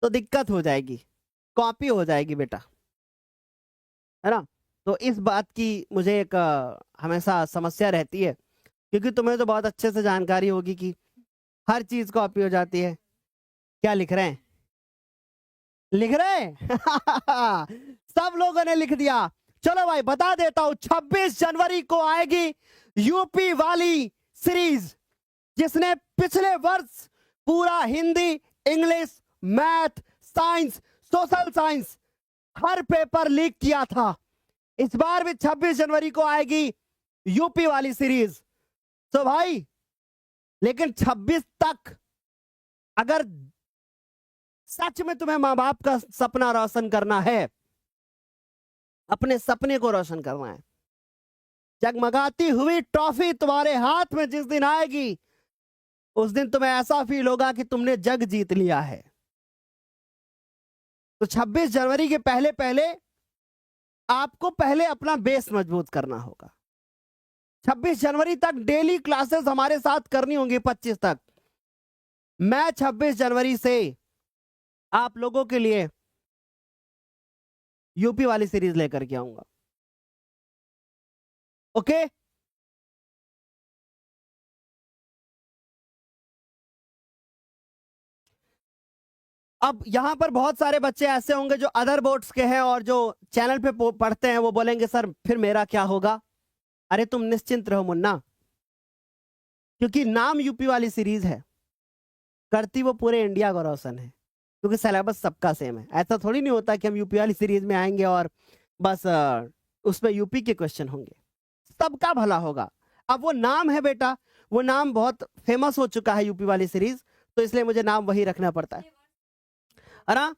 तो दिक्कत हो जाएगी, कॉपी हो जाएगी बेटा, है ना। तो इस बात की मुझे एक हमेशा समस्या रहती है, क्योंकि तुम्हें तो बहुत अच्छे से जानकारी होगी कि हर चीज कॉपी हो जाती है। क्या लिख रहे हैं, लिख रहे हैं सब लोगों ने लिख दिया। चलो भाई बता देता हूं, 26 जनवरी को आएगी यूपी वाली सीरीज, जिसने पिछले वर्ष पूरा Hindi, English, math, science, social science हर पेपर लीक किया था। इस बार भी 26 जनवरी को आएगी यूपी वाली सीरीज। तो भाई लेकिन 26 तक अगर सच में तुम्हें मां बाप का सपना रोशन करना है, अपने सपने को रोशन करना है, जगमगाती हुई ट्रॉफी तुम्हारे हाथ में जिस दिन आएगी, उस दिन तुम्हें ऐसा फील होगा कि तुमने जग जीत लिया है। तो 26 जनवरी के पहले पहले आपको पहले अपना बेस मजबूत करना होगा। 26 जनवरी तक डेली क्लासेस हमारे साथ करनी होंगी। 25 तक मैं 26 जनवरी से आप लोगों के लिए यूपी वाली सीरीज लेकर के आऊंगा। ओके, अब यहां पर बहुत सारे बच्चे ऐसे होंगे जो अदर बोर्ड्स के हैं और जो चैनल पे पढ़ते हैं, वो बोलेंगे सर फिर मेरा क्या होगा। अरे तुम निश्चिंत रहो मुन्ना, क्योंकि नाम यूपी वाली सीरीज है, करती वो पूरे इंडिया का रोशन है, क्योंकि सिलेबस सबका सेम है। ऐसा थोड़ी नहीं होता कि हम यूपी वाली सीरीज में आएंगे और बस उसमें यूपी के क्वेश्चन होंगे, सबका भला होगा। अब वो नाम है बेटा, वो नाम बहुत फेमस हो चुका है यूपी वाली सीरीज, तो इसलिए मुझे नाम वही रखना पड़ता है ना।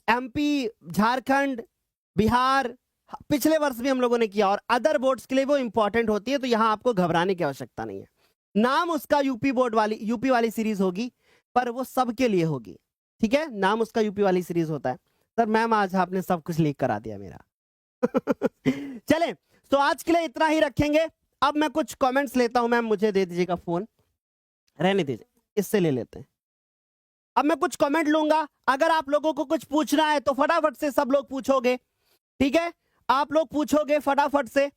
एमपी, झारखंड, बिहार पिछले वर्ष भी हम लोगों ने किया, और अदर बोर्ड्स के लिए वो इंपॉर्टेंट होती है, तो यहां आपको घबराने की आवश्यकता नहीं है। नाम उसका यूपी वाली सीरीज होगी, पर वो सबके लिए होगी, ठीक है। नाम उसका यूपी वाली सीरीज होता है। सर मैम आज आपने सब कुछ लीक करा दिया मेरा चले, तो आज के लिए इतना ही रखेंगे। अब मैं कुछ कमेंट्स लेता हूं। मैम मुझे दे दीजिएगा फोन, रहने दीजिए, इससे ले लेते हैं। अब मैं कुछ कमेंट लूंगा, अगर आप लोगों को कुछ पूछना है तो फटाफट से सब लोग पूछोगे, ठीक है। आप लोग पूछोगे फटाफट से,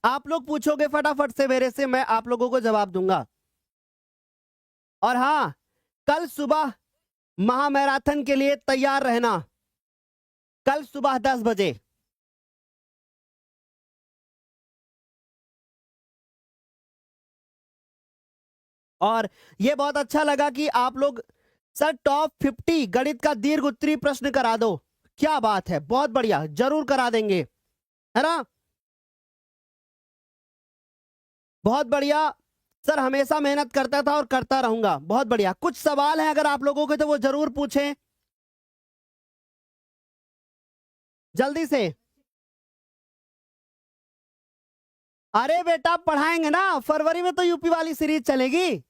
आप लोग पूछोगे फटाफट से मेरे से, मैं आप लोगों को जवाब दूंगा। और हाँ, कल सुबह महामैराथन के लिए तैयार रहना, कल सुबह 10 बजे। और ये बहुत अच्छा लगा कि आप लोग सर टॉप 50 गणित का दीर्घ उत्तरीय प्रश्न करा दो। क्या बात है, बहुत बढ़िया, जरूर करा देंगे, है ना। बहुत बढ़िया सर, हमेशा मेहनत करता था और करता रहूंगा। बहुत बढ़िया। कुछ सवाल है अगर आप लोगों के तो वो जरूर पूछें जल्दी से। अरे बेटा पढ़ाएंगे ना, फरवरी में तो यूपी वाली सीरीज चलेगी।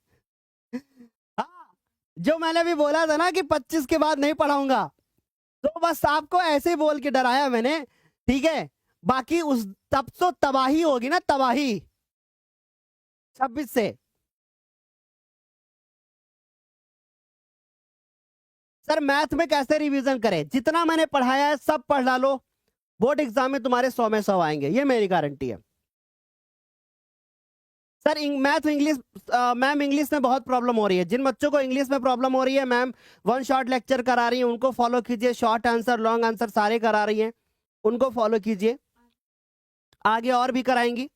हाँ, जो मैंने भी बोला था ना कि 25 के बाद नहीं पढ़ाऊंगा, तो बस आपको ऐसे ही बोल के डराया मैंने, ठीक है। बाकी उस तब तो तबाही होगी ना, तबाही 26 से। सर मैथ में कैसे रिवीजन करें, जितना मैंने पढ़ाया है सब पढ़ डालो, बोर्ड एग्जाम में तुम्हारे 100 में 100 आएंगे, ये मेरी गारंटी है। Sir math English, ma'am English में बहुत प्रॉब्लम हो रही है। जिन बच्चों को इंग्लिश में प्रॉब्लम हो रही है मैम वन शॉट लेक्चर करा रही है, उनको फॉलो कीजिए। शॉर्ट आंसर लॉन्ग आंसर सारे करा रही हैं, उनको फॉलो कीजिए। आगे और भी कराएंगी।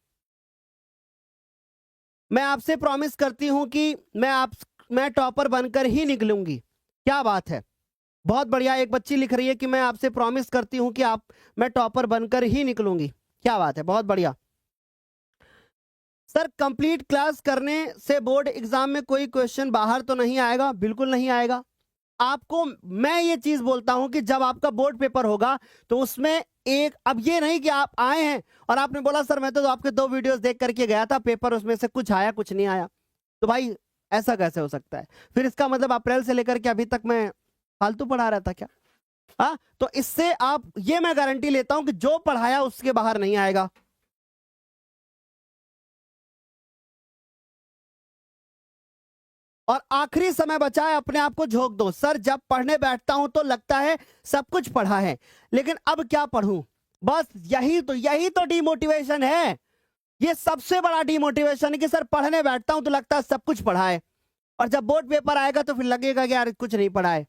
मैं आपसे प्रॉमिस करती हूं कि मैं टॉपर बनकर ही निकलूंगी। क्या बात है, बहुत बढ़िया। एक बच्ची लिख रही है कि मैं आपसे प्रॉमिस करती हूं कि मैं टॉपर बनकर ही निकलूंगी। क्या बात है, बहुत बढ़िया। सर कंप्लीट क्लास करने से बोर्ड एग्जाम में कोई क्वेश्चन बाहर तो नहीं आएगा? बिल्कुल नहीं आएगा। आपको मैं ये चीज बोलता हूं कि जब आपका बोर्ड पेपर होगा तो उसमें एक, अब ये नहीं कि आप आए हैं और आपने बोला सर मैं तो आपके 2 वीडियोस देख करके गया था, पेपर उसमें से कुछ आया कुछ नहीं आया। तो भाई ऐसा कैसे हो सकता है? फिर इसका मतलब अप्रैल से लेकर के अभी तक मैं फालतू पढ़ा रहा था क्या? हाँ, तो इससे आप, ये मैं गारंटी लेता हूं कि जो पढ़ाया उसके बाहर नहीं आएगा। और आखिरी समय बचा है, अपने आप को झोंक दो। सर जब पढ़ने बैठता हूं तो लगता है सब कुछ पढ़ा है, लेकिन अब क्या पढ़ूं? बस यही तो डिमोटिवेशन है। ये सबसे बड़ा डिमोटिवेशन है कि सर पढ़ने बैठता हूं तो लगता है सब कुछ पढ़ा है, और जब बोर्ड पेपर आएगा तो फिर लगेगा कि यार कुछ नहीं पढ़ा है।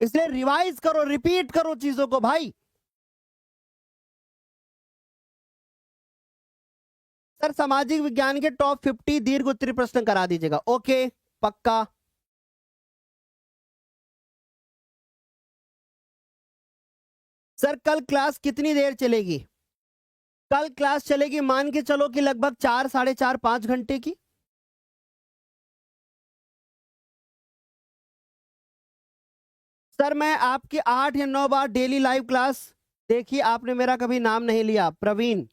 इसलिए रिवाइज करो, रिपीट करो चीजों को भाई। सर सामाजिक विज्ञान के टॉप 50 दीर्घ उत्तरीय प्रश्न करा दीजिएगा। ओके, पक्का। सर कल क्लास कितनी देर चलेगी? कल क्लास चलेगी मान के चलो कि लगभग 4, साढ़े 4, 5 घंटे की। सर मैं आपकी 8 या 9 बार डेली लाइव क्लास देखिए, आपने मेरा कभी नाम नहीं लिया। प्रवीण,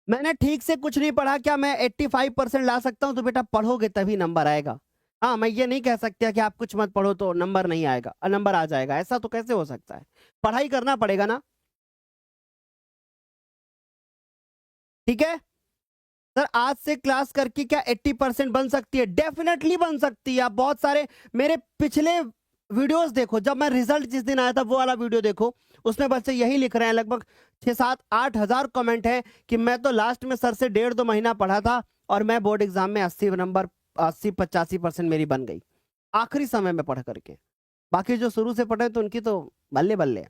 मैंने ठीक से कुछ नहीं पढ़ा। क्या मैं 85% ला सकता हूं? तो बेटा पढ़ोगे तभी नंबर आएगा। हाँ, मैं ये नहीं कह सकता कि आप कुछ मत पढ़ो तो नंबर नहीं आएगा, नंबर आ जाएगा। ऐसा तो कैसे हो सकता है? पढ़ाई करना पड़ेगा ना। ठीक है सर, आज से क्लास करके क्या 80% बन सकती है? डेफिनेटली बन सकती है। आप बहुत सारे मेरे पिछले वीडियोस देखो, जब मैं रिजल्ट जिस दिन आया था वो वाला वीडियो देखो, उसमें बच्चे यही लिख रहे हैं। लगभग 6, 7, 8 हजार कमेंट है कि मैं तो लास्ट में सर से 1.5-2 महीना पढ़ा था और मैं बोर्ड एग्जाम में 80 नंबर, 80-85% मेरी बन गई आखिरी समय में पढ़ करके। बाकी जो शुरू से पढ़े तो उनकी तो बल्ले बल्ले है।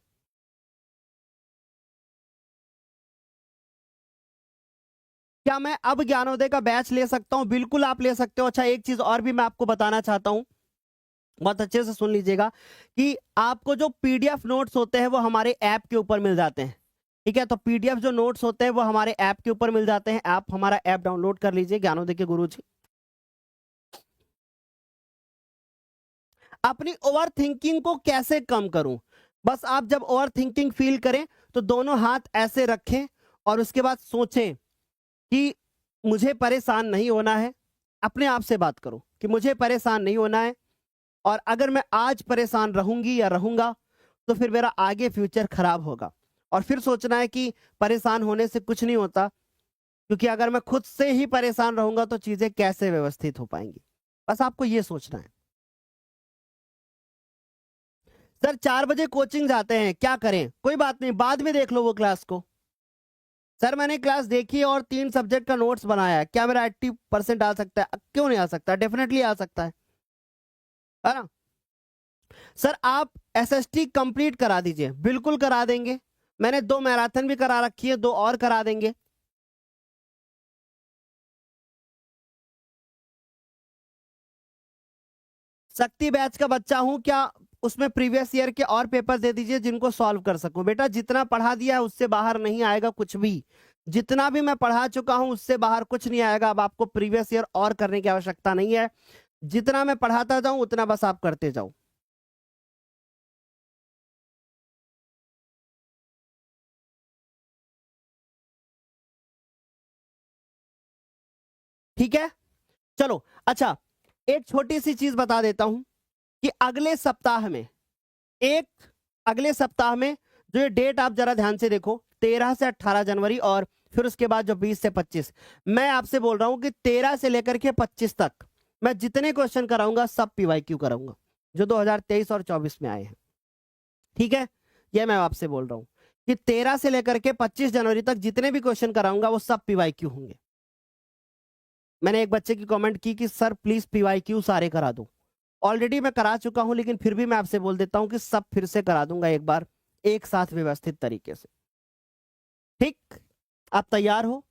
क्या मैं अब ज्ञानोदय का बैच ले सकता हूं? बिल्कुल आप ले सकते हो। अच्छा, एक चीज और भी मैं आपको बताना चाहता हूं, बहुत अच्छे से सुन लीजिएगा, कि आपको जो पीडीएफ नोट्स होते हैं वो हमारे ऐप के ऊपर मिल जाते हैं। ठीक है, तो पीडीएफ जो नोट्स होते हैं वो हमारे ऐप के ऊपर मिल जाते हैं। आप हमारा ऐप डाउनलोड कर लीजिए, ज्ञानोदय के गुरुजी। अपनी ओवर थिंकिंग को कैसे कम करूं? बस आप जब ओवर थिंकिंग फील करें तो दोनों हाथ ऐसे रखें और उसके बाद सोचें कि मुझे परेशान नहीं होना है। अपने आप से बात करो कि मुझे परेशान नहीं होना है, और अगर मैं आज परेशान रहूंगी या रहूंगा तो फिर मेरा आगे फ्यूचर खराब होगा। और फिर सोचना है कि परेशान होने से कुछ नहीं होता, क्योंकि अगर मैं खुद से ही परेशान रहूंगा तो चीजें कैसे व्यवस्थित हो पाएंगी। बस आपको ये सोचना है। सर 4 बजे कोचिंग जाते हैं, क्या करें? कोई बात नहीं, बाद में देख लो वो क्लास को। सर मैंने क्लास देखी और 3 सब्जेक्ट का नोट्स बनाया है, क्या मेरा 80% आ सकता है? क्यों नहीं आ सकता? डेफिनेटली आ सकता है ना? सर आप एसएसटी कंप्लीट करा दीजिए। बिल्कुल करा देंगे। मैंने 2 मैराथन भी करा रखी है, 2 और करा देंगे। शक्ति बैच का बच्चा हूं, क्या उसमें प्रीवियस ईयर के और पेपर दे दीजिए जिनको सॉल्व कर सकूं? बेटा जितना पढ़ा दिया है उससे बाहर नहीं आएगा कुछ भी। जितना भी मैं पढ़ा चुका हूं उससे बाहर कुछ नहीं आएगा। अब आपको प्रीवियस ईयर और करने की आवश्यकता नहीं है। जितना मैं पढ़ाता जाऊं उतना बस आप करते जाओ। ठीक है, चलो। अच्छा, एक छोटी सी चीज बता देता हूं कि एक अगले सप्ताह में जो ये डेट, आप जरा ध्यान से देखो, 13 से 18 जनवरी, और फिर उसके बाद जो 20 से 25, मैं आपसे बोल रहा हूं कि 13 से लेकर के 25 तक मैं जितने क्वेश्चन कराऊंगा सब पीवाईक्यू कराऊंगा, जो 2023 और 24 में आए हैं। ठीक है, ये मैं आपसे बोल रहा हूं। कि 13 से लेकर के 25 जनवरी तक जितने भी क्वेश्चन कराऊंगा वो सब पीवाईक्यू होंगे। मैंने एक बच्चे की कमेंट की कि सर प्लीज पीवाईक्यू सारे करा दो। ऑलरेडी मैं करा चुका हूं, लेकिन फिर भी मैं आपसे बोल देता हूं कि सब फिर से करा दूंगा एक बार, एक साथ व्यवस्थित तरीके से। ठीक, आप तैयार हो?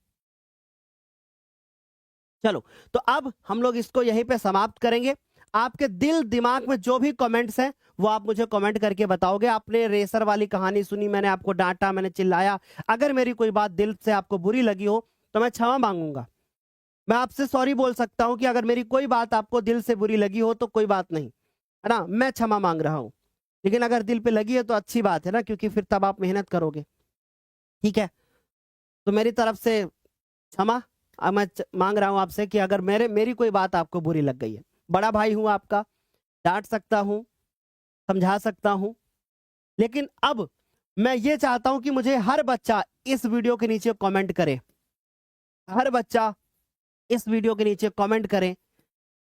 चलो, तो अब हम लोग इसको यहीं पे समाप्त करेंगे। आपके दिल दिमाग में जो भी कमेंट्स हैं वो आप मुझे कमेंट करके बताओगे। आपने रेसर वाली कहानी सुनी, मैंने आपको डांटा, मैंने चिल्लाया, अगर मेरी कोई बात दिल से आपको बुरी लगी हो तो मैं क्षमा मांगूंगा। मैं आपसे सॉरी बोल सकता हूं कि अगर मेरी कोई बात आपको दिल से बुरी लगी हो तो कोई बात नहीं, है ना, मैं क्षमा मांग रहा हूं। लेकिन अगर दिल पे लगी है तो अच्छी बात है ना, क्योंकि फिर तब आप मेहनत करोगे। ठीक है, तो मेरी तरफ से क्षमा मैं मांग रहा हूं आपसे कि अगर मेरी कोई बात आपको बुरी लग गई है। बड़ा भाई हूं आपका, डांट सकता हूं, समझा सकता हूं, लेकिन अब मैं ये चाहता हूं कि मुझे हर बच्चा इस वीडियो के नीचे कमेंट करे, हर बच्चा इस वीडियो के नीचे कमेंट करे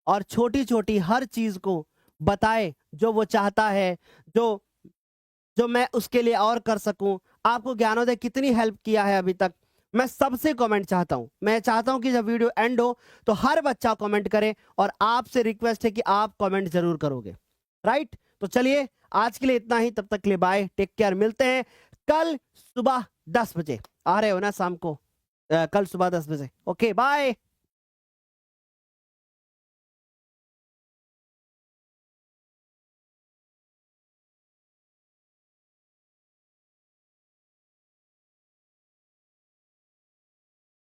और छोटी छोटी हर चीज को बताए जो वो चाहता है, जो जो मैं उसके लिए और कर सकूं। आपको ज्ञानोदय कितनी हेल्प किया है अभी तक, मैं सबसे कमेंट चाहता हूं। मैं चाहता हूं कि जब वीडियो एंड हो तो हर बच्चा कमेंट करे, और आपसे रिक्वेस्ट है कि आप कमेंट जरूर करोगे। राइट, तो चलिए आज के लिए इतना ही, तब तक के लिए बाय, टेक केयर, मिलते हैं कल सुबह 10 बजे। आ रहे हो ना शाम को? कल सुबह 10 बजे। Okay bye.